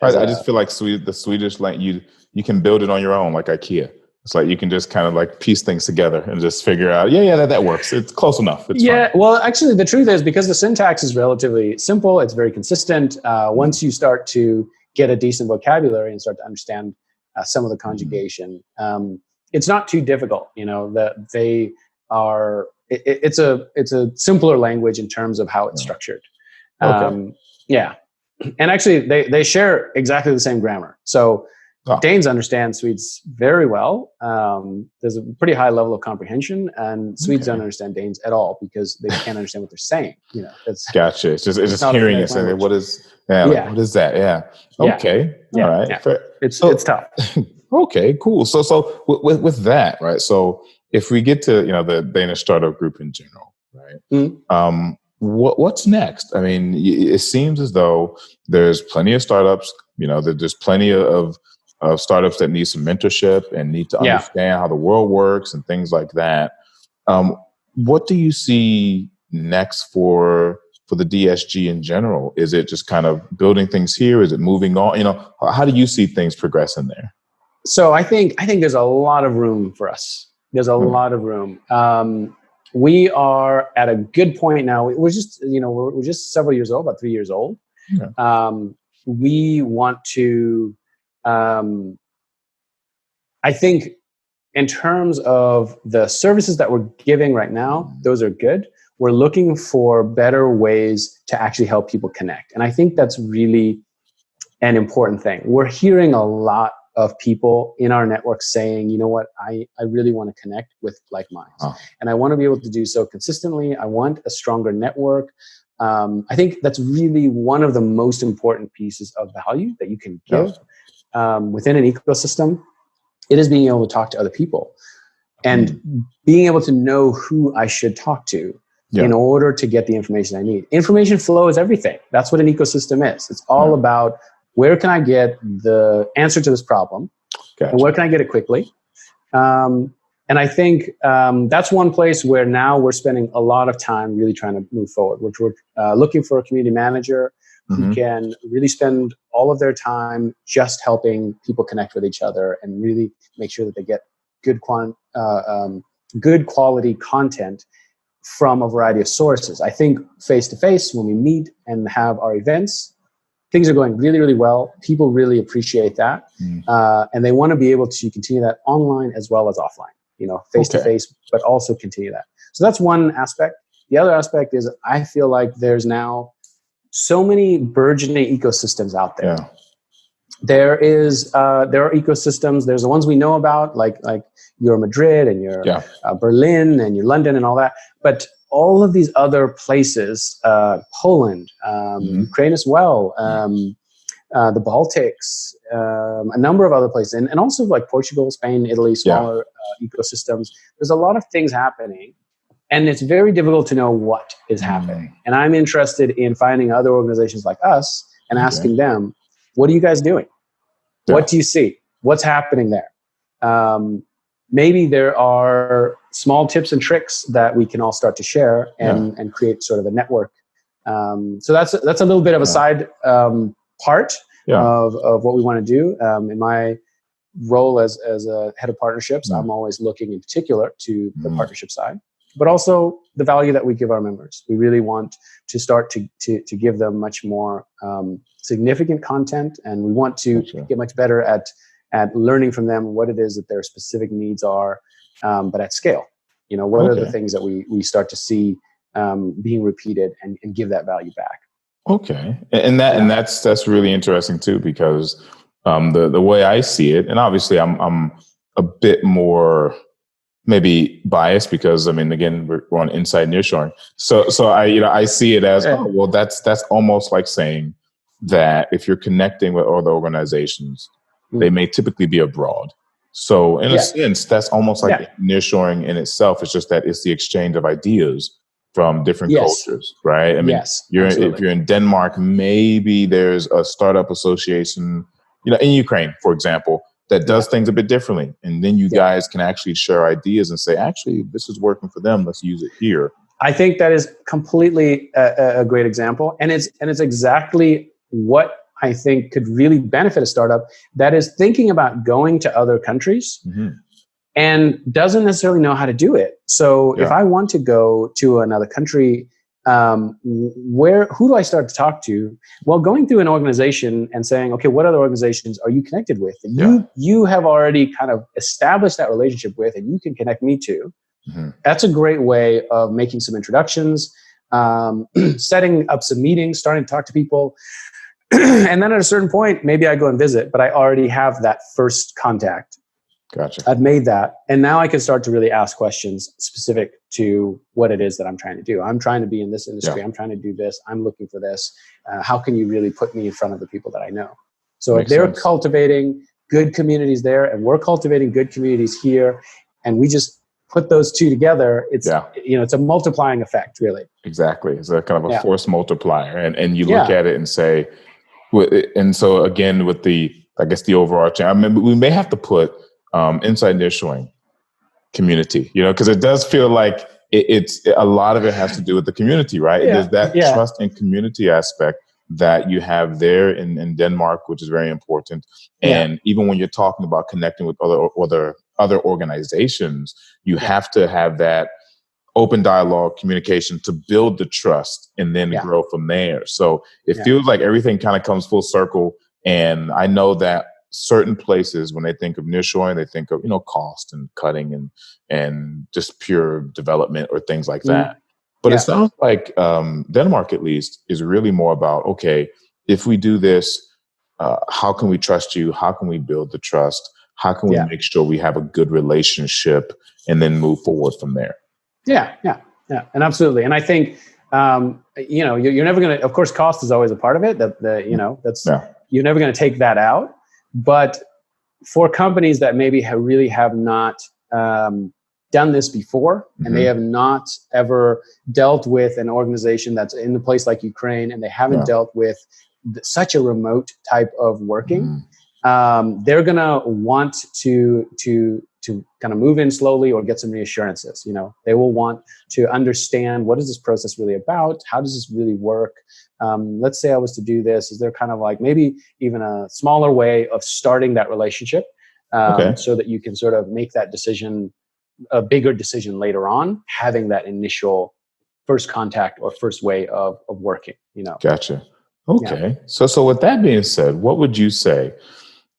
I just feel like the Swedish, like you can build it on your own, like IKEA. It's like you can just kind of like piece things together and just figure out, that works. It's close enough. It's fine. Well, actually, the truth is because the syntax is relatively simple, it's very consistent. Once you start to get a decent vocabulary and start to understand some of the conjugation, it's not too difficult. That they are. It's a simpler language in terms of how it's structured. Okay. And actually, they share exactly the same grammar. So. Danes understand Swedes very well. There's a pretty high level of comprehension, and Swedes don't understand Danes at all because they can't understand what they're saying. Gotcha. It's just hearing it saying, what is that? Yeah. Okay. All right. Yeah. It's tough. Okay. Cool. So with that, right? So if we get to the Danish startup group in general, right? Mm-hmm. What's next? I mean, it seems as though there's plenty of startups. There's plenty of startups that need some mentorship and need to understand how the world works and things like that. What do you see next for the DSG in general? Is it just kind of building things here? Is it moving on? How do you see things progressing there? So I think there's a lot of room for us. There's a lot of room. We are at a good point now. We're just we're just several years old, about 3 years old. Yeah. We want to. I think in terms of the services that we're giving right now, those are good. We're looking for better ways to actually help people connect. And I think that's really an important thing. We're hearing a lot of people in our network saying, you know what, I really want to connect with like minds. And I want to be able to do so consistently. I want a stronger network. I think that's really one of the most important pieces of value that you can give within an ecosystem. It is being able to talk to other people and being able to know who I should talk to in order to get the information I need. Information flow is everything. That's what an ecosystem is. It's all about where can I get the answer to this problem and where can I get it quickly. And I think that's one place where now we're spending a lot of time really trying to move forward, which we're looking for a community manager who can really spend all of their time just helping people connect with each other and really make sure that they get good quality content from a variety of sources. I think face-to-face, when we meet and have our events, things are going really, really well. People really appreciate that. And they want to be able to continue that online as well as offline, face-to-face, but also continue that. So that's one aspect. The other aspect is I feel like there's now so many burgeoning ecosystems out there. Yeah. There are ecosystems. There's the ones we know about, like your Madrid and your Berlin and your London and all that. But all of these other places, Poland, Ukraine as well, the Baltics, a number of other places, and also like Portugal, Spain, Italy, smaller ecosystems. There's a lot of things happening. And it's very difficult to know what is happening. And I'm interested in finding other organizations like us and asking them, what are you guys doing? What do you see? What's happening there? Maybe there are small tips and tricks that we can all start to share and create sort of a network. So that's a little bit of a side part of what we want to do. In my role as a head of partnerships, I'm always looking in particular to the partnership side, but also the value that we give our members. We really want to start to give them much more significant content, and we want to get much better at learning from them what it is that their specific needs are, but at scale. What are the things that we start to see being repeated and give that value back. Okay, and that's really interesting too, because the way I see it, and obviously I'm a bit more maybe biased because again we're on Inside Nearshoring, so I see it as that's almost like saying that if you're connecting with other organizations, they may typically be abroad. So in a sense, that's almost like nearshoring in itself. It's just that it's the exchange of ideas from different cultures, right? If you're in Denmark, maybe there's a startup association, in Ukraine, for example, that does things a bit differently. And then you guys can actually share ideas and say, actually, this is working for them. Let's use it here. I think that is completely a great example. And it's exactly what I think could really benefit a startup that is thinking about going to other countries and doesn't necessarily know how to do it. So if I want to go to another country, who do I start to talk to? Well, going through an organization and saying, okay, what other organizations are you connected with that you have already kind of established that relationship with and you can connect me to? That's a great way of making some introductions, setting up some meetings, starting to talk to people. And then at a certain point, maybe I go and visit, but I already have that first contact. Gotcha. I've made that. And now I can start to really ask questions specific to what it is that I'm trying to do. I'm trying to be in this industry. I'm trying to do this. I'm looking for this. How can you really put me in front of the people that I know? So if they're cultivating good communities there and we're cultivating good communities here, and we just put those two together, it's it's a multiplying effect, really. Exactly. It's a kind of a force multiplier. And you look at it and say, and so again, with the overarching, I mean, we may have to put Inside Nearshoring community, because it does feel like it's a lot of it has to do with the community, right? There's that trust and community aspect that you have there in Denmark, which is very important. And even when you're talking about connecting with other organizations, you have to have that open dialogue, communication to build the trust and then grow from there. So it feels like everything kind of comes full circle. And I know that certain places, when they think of nearshoring, they think of, cost and cutting and just pure development or things like that. But it sounds like Denmark, at least, is really more about, okay, if we do this, how can we trust you? How can we build the trust? How can we make sure we have a good relationship and then move forward from there? Yeah, and absolutely. And I think, you're never going to, of course, cost is always a part of it. You're never going to take that out. But for companies that maybe really have not done this before, and they have not ever dealt with an organization that's in a place like Ukraine, and they haven't dealt with such a remote type of working, they're going to want to kind of move in slowly or get some reassurances. They will want to understand, what is this process really about? How does this really work? Let's say I was to do this. Is there kind of like maybe even a smaller way of starting that relationship so that you can sort of make that decision, a bigger decision later on, having that initial first contact or first way of working, Gotcha. Okay. Yeah. So with that being said, what would you say,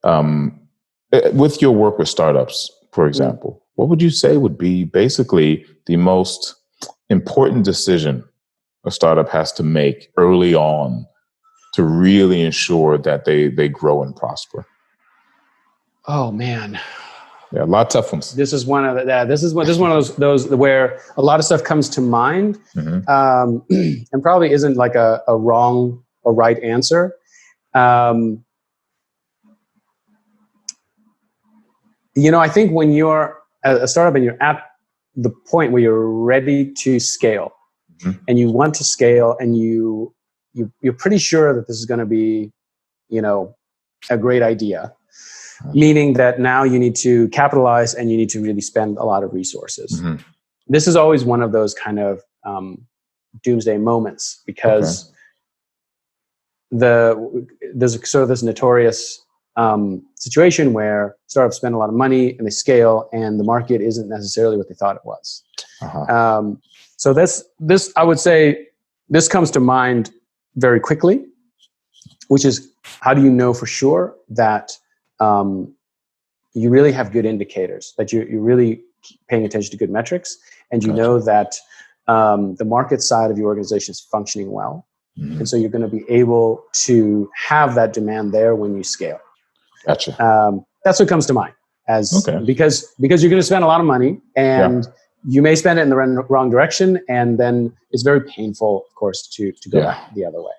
with your work with startups, for example, what would you say would be basically the most important decision a startup has to make early on to really ensure that they grow and prosper? Oh man. Yeah, a lot of tough ones. This is one of those where a lot of stuff comes to mind, and probably isn't like a wrong or right answer. I think when you're a startup and you're at the point where you're ready to scale, and you want to scale, and you're pretty sure that this is going to be, a great idea. Meaning that now you need to capitalize and you need to really spend a lot of resources. This is always one of those kind of doomsday moments, because there's sort of this notorious situation where startups spend a lot of money and they scale, and the market isn't necessarily what they thought it was. So this I would say this comes to mind very quickly, which is, how do you know for sure that you really have good indicators, that you're really paying attention to good metrics, and you know that the market side of your organization is functioning well. And so you're going to be able to have that demand there when you scale. Gotcha. That's what comes to mind, because you're going to spend a lot of money, and you may spend it in the wrong direction, and then it's very painful, of course, to go back the other way.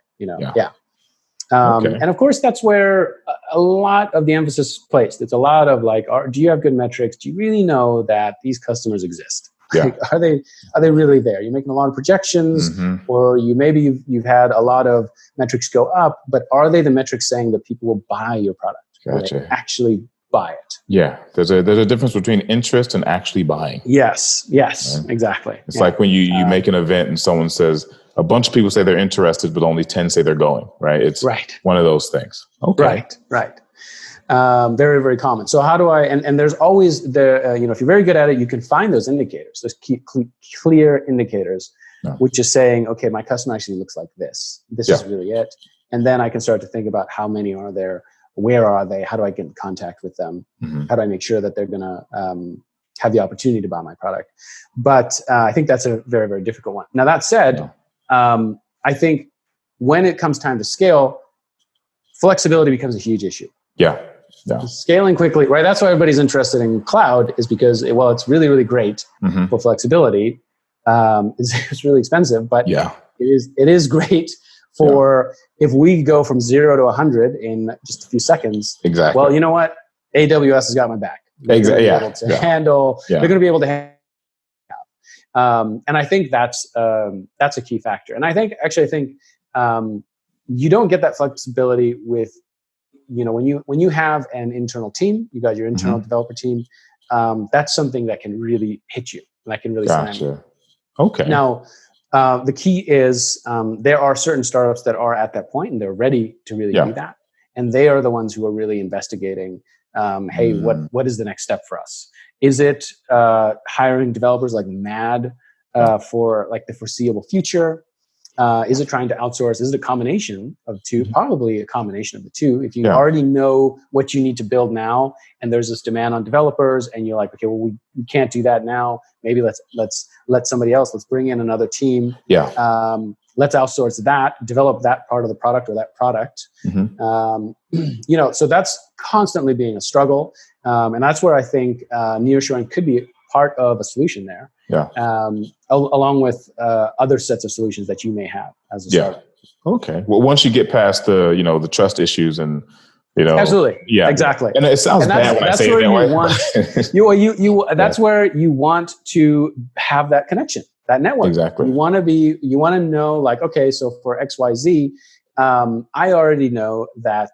And of course, that's where a lot of the emphasis is placed. It's a lot of like, do you have good metrics? Do you really know that these customers exist? Like, are they really there? You're making a lot of projections, or you've had a lot of metrics go up, but are they the metrics saying that people will buy your product? Gotcha. Will they actually buy it? Yeah, there's a difference between interest and actually buying. Yes, right? Exactly. It's like when you make an event and someone says, a bunch of people say they're interested, but only 10 say they're going, right? It's one of those things. Okay. Right. Very, very common. So how do I, and there's always if you're very good at it, you can find those indicators, those clear indicators, which is saying, okay, my customer actually looks like this. This is really it. And then I can start to think about how many are there, where are they, how do I get in contact with them? How do I make sure that they're going to have the opportunity to buy my product? But I think that's a very, very difficult one. Now, that said, I think when it comes time to scale, flexibility becomes a huge issue. Yeah. Scaling quickly, right? That's why everybody's interested in cloud, is because, well, it's really, really great for flexibility. It's really expensive, but it is great for if we go from 0 to 100 in just a few seconds. Exactly. Well, you know what? AWS has got my back. Exactly. Handle. They're going to be able to handle. And I think that's a key factor. And I think you don't get that flexibility with, when you have an internal team, you got your internal developer team. That's something that can really hit you, and that can really slam you. Okay. Now, the key is there are certain startups that are at that point and they're ready to really do that, and they are the ones who are really investigating. Hey, what is the next step for us? Is it hiring developers like mad for like the foreseeable future? Is it trying to outsource? Is it a combination of two? Probably a combination of the two. If you already know what you need to build now, and there's this demand on developers, and you're like, okay, well, we can't do that now. Maybe let's let somebody else. Let's bring in another team. Let's outsource that, develop that part of the product or that product. So that's constantly being a struggle, and that's where I think nearshoring could be part of a solution there. Along with other sets of solutions that you may have as a startup. Okay. Well, once you get past the trust issues and absolutely, exactly. And it sounds bad when I say it. That's where you want to have that connection, that network. Exactly. You want to know, like, okay, so for XYZ, I already know that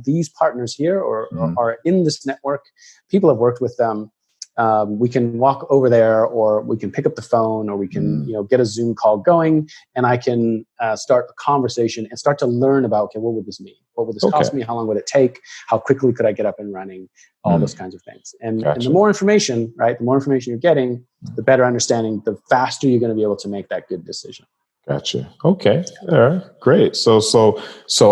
these partners here are in this network. People have worked with them. We can walk over there, or we can pick up the phone, or we can get a Zoom call going, and I can start a conversation and start to learn about, okay, what would this mean? What would this cost me? How long would it take? How quickly could I get up and running? All those kinds of things. And the more information, right? The more information you're getting, the better understanding, the faster you're going to be able to make that good decision. Gotcha. Okay. All right. Great. So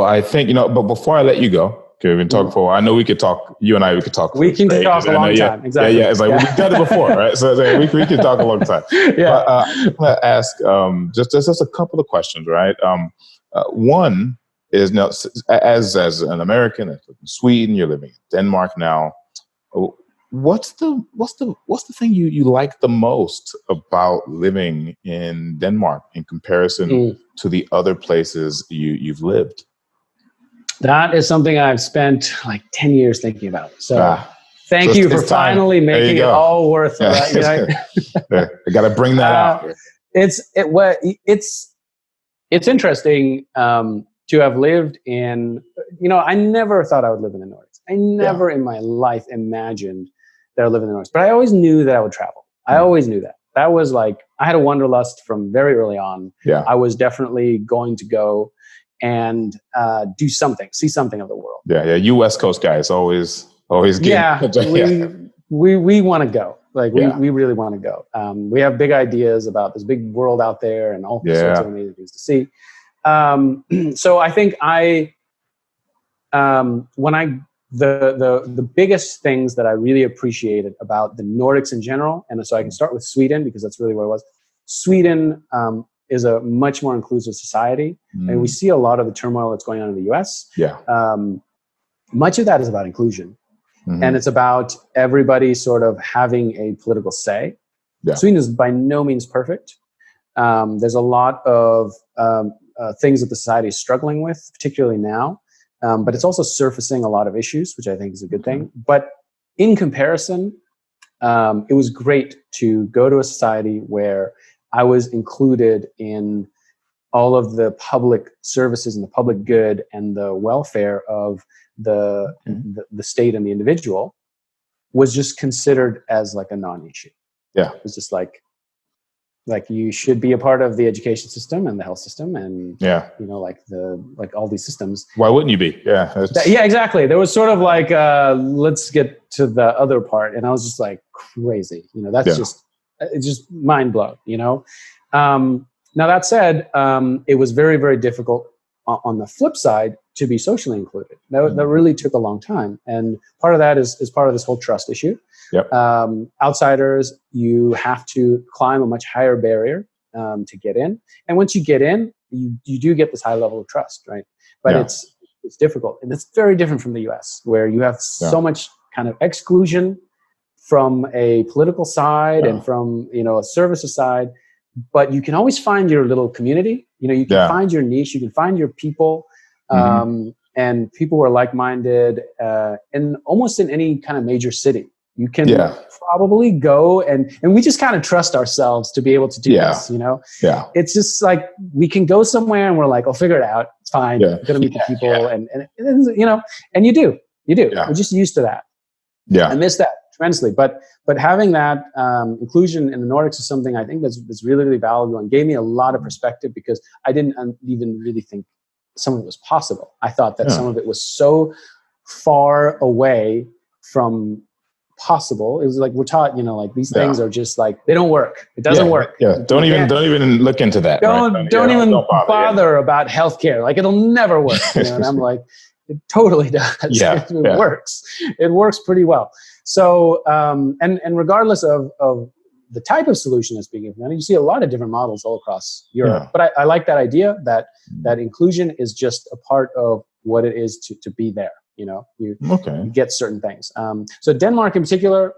I think, but before I let you go, okay, we've been talking for a while. I know we could talk, you and I, we could talk. We can talk a long time. Exactly. Yeah. It's like, we've done it before, right? So we can talk a long time. But, I'm going to ask just a couple of questions, right? One is, now, as an American, in Sweden, you're living in Denmark now. What's the thing you like the most about living in Denmark in comparison to the other places you've lived? That is something I've spent like 10 years thinking about. So thank you for finally making it all worth it. I got to bring that out. It's interesting to have lived in, I never thought I would live in the Nordics. I never in my life imagined that I would live in the Nordics, but I always knew that I would travel. I always knew that. That was like, I had a wanderlust from very early on. I was definitely going to go and do something, see something of the world. You West Coast guys always get. We want to go. Like we really want to go. We have big ideas about this big world out there and all sorts of amazing things to see. So I think the biggest things that I really appreciated about the Nordics in general, and so I can start with Sweden because that's really where it was. Sweden is a much more inclusive society, and we see a lot of the turmoil that's going on in the US. Much of that is about inclusion, and it's about everybody sort of having a political say. Sweden is by no means perfect. There's a lot of things that the society is struggling with, particularly now, but it's also surfacing a lot of issues, which I think is a good thing. But in comparison, it was great to go to a society where I was included in all of the public services and the public good and the welfare of the state and the individual was just considered as like a non-issue. It was just like, Like you should be a part of the education system and the health system, and Yeah. like all these systems. Why wouldn't you be? Yeah. Yeah, exactly. There was sort of like, let's get to the other part, and I was just like crazy. That's it's just mind blown. Now that said, it was very, very difficult on the flip side to be socially included. That really took a long time, and part of that is part of this whole trust issue. Yep. Outsiders, you have to climb a much higher barrier to get in, and once you get in, you do get this high level of trust, right? But it's difficult, and it's very different from the U.S., where you have so much kind of exclusion from a political side and from a services side. But you can always find your little community. You can find your niche. You can find your people, and people who are like-minded, in almost in any kind of major city. You can probably go and we just kind of trust ourselves to be able to do this. Yeah. It's just like we can go somewhere and we're like, I'll figure it out. It's fine. I'm gonna meet the people, and you do. Yeah. We're just used to that. Yeah, I miss that tremendously. But having that inclusion in the Nordics is something I think that's really, really valuable and gave me a lot of perspective, because I didn't even really think some of it was possible. I thought that some of it was so far away from possible. It was like we're taught, like these things are just like they don't work. It doesn't work. Yeah, don't even look into that. Don't even bother about healthcare. Like it'll never work. And I'm like, it totally does. It works. It works pretty well. So, and regardless of the type of solution that's being implemented, you see a lot of different models all across Europe. Yeah. But I like that idea that inclusion is just a part of what it is to be there. You get certain things. So Denmark in particular,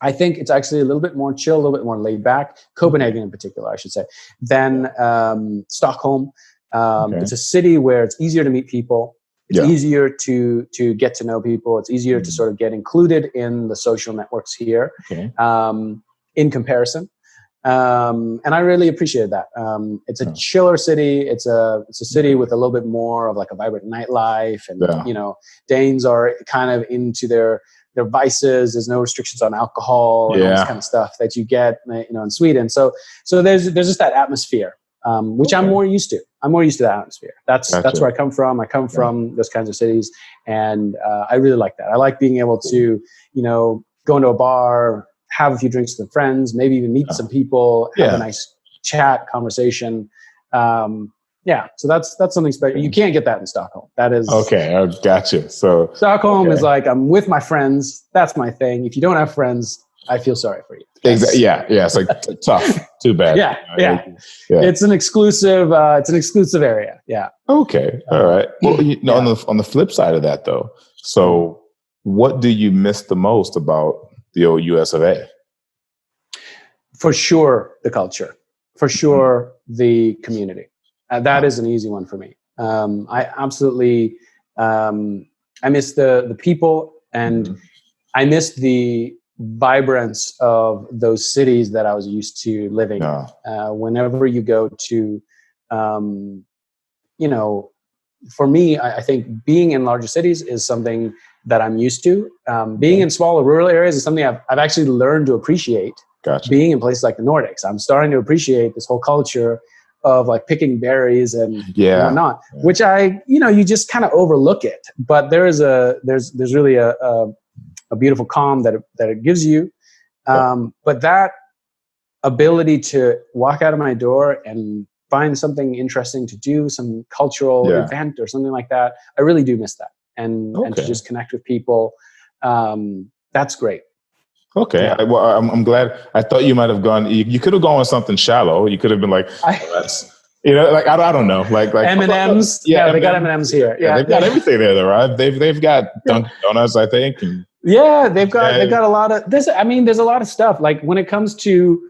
I think it's actually a little bit more chill, a little bit more laid back. Copenhagen in particular, I should say, than Stockholm. It's a city where it's easier to meet people. It's easier to get to know people. It's easier to sort of get included in the social networks here, in comparison. And I really appreciated that. It's a chiller city. It's a city with a little bit more of like a vibrant nightlife, and Danes are kind of into their vices. There's no restrictions on alcohol and all this kind of stuff that you get, in Sweden. So there's just that atmosphere, which I'm more used to. I'm more used to that atmosphere. That's where I come from. I come from those kinds of cities, and I really like that. I like being able to, go into a bar, have a few drinks with friends, maybe even meet some people, have a nice chat, conversation. So that's something special. You can't get that in Stockholm. That is okay. I got you. So Stockholm is like, I'm with my friends. That's my thing. If you don't have friends, I feel sorry for you. Exactly. Yeah. It's like tough. Too bad. Yeah. It's an exclusive. It's an exclusive area. Yeah. Okay. All right. Well, on the flip side of that, though, so what do you miss the most about the old US of A? For sure, the culture. For sure, the community. That is an easy one for me. I absolutely, I miss the people, and I miss the vibrance of those cities that I was used to living. Whenever you go to, for me, I think being in larger cities is something that I'm used to. Being in smaller rural areas is something I've actually learned to appreciate. Gotcha. Being in places like the Nordics, I'm starting to appreciate this whole culture of like picking berries and whatnot, which you just kind of overlook it. But there's really a beautiful calm that it gives you. But that ability to walk out of my door and find something interesting to do, some cultural event or something like that, I really do miss that. And to just connect with people, that's great. Okay. Yeah. Well, I'm glad. I thought you might have gone. You could have gone with something shallow. You could have been like, that's I don't know, like M&Ms. Yeah, they got M&Ms here. Yeah, they've got everything there, though, right? They've got Dunkin' Donuts, I think. And, they've got a lot of this. I mean, there's a lot of stuff. Like when it comes to,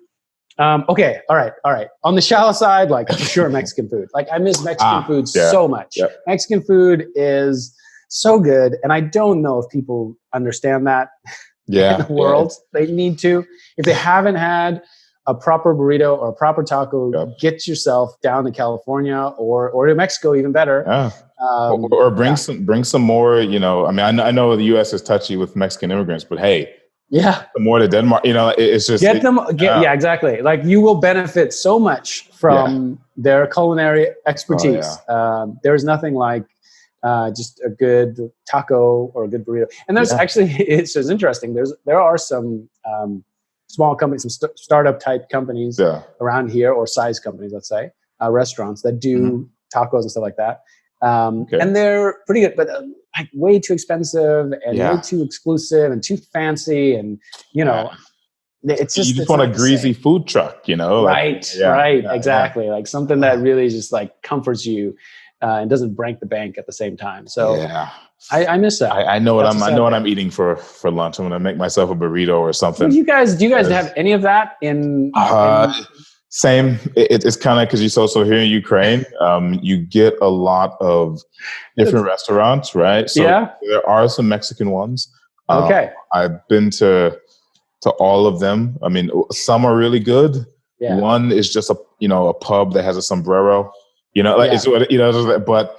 okay, all right. On the shallow side, like for sure, Mexican food. Like I miss Mexican food so much. Yep. Mexican food is so good, and I don't know if people understand that. In the world. They need to. If they haven't had a proper burrito or a proper taco, get yourself down to California or to Mexico, even better. Or bring some more, I mean, I know the U.S. is touchy with Mexican immigrants, but hey, Yeah. the more to Denmark, it's just yeah, exactly. Like you will benefit so much from their culinary expertise. There's nothing like just a good taco or a good burrito. And there's actually, it's interesting. There are some small companies, some startup type companies around here, or size companies, let's say, restaurants that do tacos and stuff like that. And they're pretty good, but like way too expensive and way too exclusive and too fancy. And, it's just, you just want a greasy food truck, Right, exactly. Like something that really just like comforts you and doesn't break the bank at the same time. So I miss that. I know what I'm eating for lunch. I'm going to make myself a burrito or something. Do you guys have any of that in same. It's kind of because so here in Ukraine, you get a lot of different restaurants, right? So there are some Mexican ones. I've been to all of them. I mean, some are really good. Yeah. One is just a pub that has a sombrero. But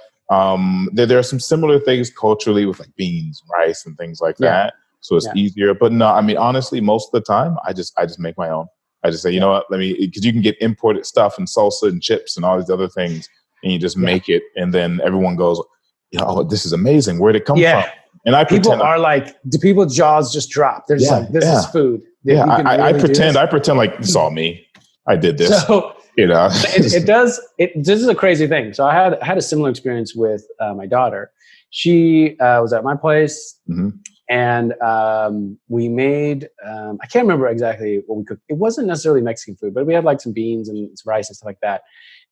there are some similar things culturally with like beans, rice, and things like that. So it's easier. But no, I mean, honestly, most of the time, I just make my own. I just say, you know what, because you can get imported stuff and salsa and chips and all these other things, and you just make it, and then everyone goes, oh, this is amazing. Where'd it come from? And people are like, do people's jaws just drop? They're just like, this is food. Yeah, I pretend like it's all me. I did this. So, it does. This is a crazy thing. So I had a similar experience with my daughter. She was at my place. And we made, I can't remember exactly what we cooked. It wasn't necessarily Mexican food, but we had like some beans and some rice and stuff like that.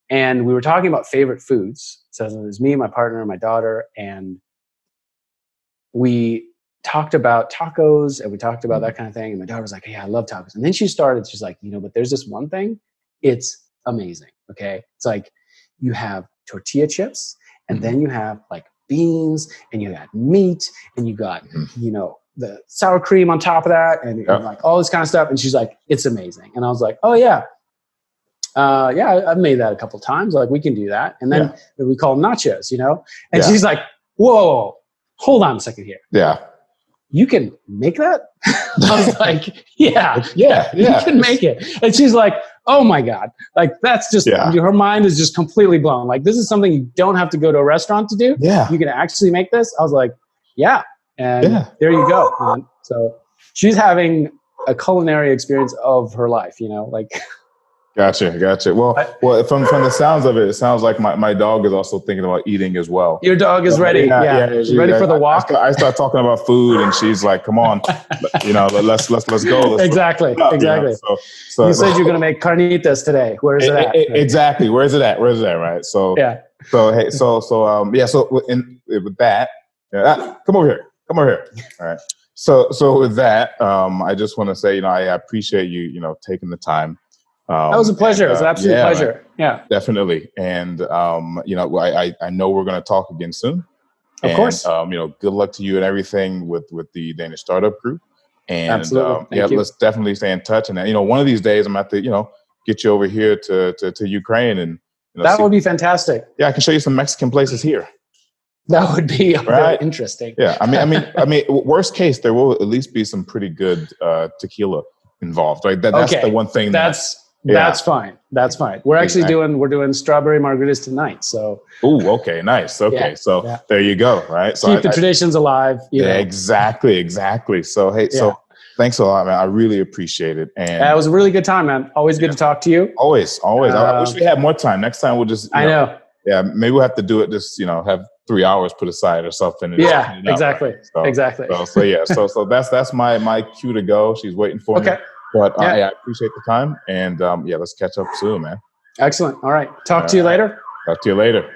And we were talking about favorite foods. So it was me, my partner, and my daughter. And we talked about tacos and we talked about that kind of thing. And my daughter was like, yeah, I love tacos. And then she's like, but there's this one thing. It's amazing. Okay. It's like you have tortilla chips and then you have like beans and you got meat and you got, the sour cream on top of that and like all this kind of stuff. And she's like, it's amazing. And I was like, oh yeah. I've made that a couple of times. Like we can do that. And then we call them nachos, and she's like, whoa, hold on a second here. Yeah. You can make that? I was like, yeah, you can make it. And she's like, oh my God. Like that's just, her mind is just completely blown. Like this is something you don't have to go to a restaurant to do. Yeah. You can actually make this. I was like, yeah. And there you go, man. So she's having a culinary experience of her life, like. Gotcha. Well, from the sounds of it, it sounds like my dog is also thinking about eating as well. Your dog is ready. She's ready for the walk. I start talking about food, and she's like, "Come on, let's go." Exactly. So you said you're going to make carnitas today. Where is it at? Exactly. Where is it at? Right. So hey, So with that, come over here. All right. So with that, I just want to say, I appreciate you, taking the time. That was a pleasure. It was an absolute pleasure. Man. Yeah, definitely. And, I know we're going to talk again soon. Of course. Good luck to you and everything with the Danish startup group. And absolutely. Let's definitely stay in touch. And one of these days I'm going to have to, get you over here to Ukraine and that would be fantastic. Yeah. I can show you some Mexican places here. That would be very interesting. Yeah. I mean, worst case, there will at least be some pretty good tequila involved, right? That's the one thing that's fine. That's fine. We're actually doing strawberry margaritas tonight. So. Oh, okay. Nice. Okay. There you go. Right. So keep the traditions alive. Exactly. So, hey, so thanks a lot, man. I really appreciate it. And it was a really good time, man. Always good to talk to you. Always. I wish we had more time. Next time we'll just, I know. Yeah. Maybe we'll have to do it. Just, have 3 hours put aside or something. And exactly. Exactly. So that's my cue to go. She's waiting for me. But I appreciate the time, and let's catch up soon, man. Excellent. All right. Talk to you later. Talk to you later.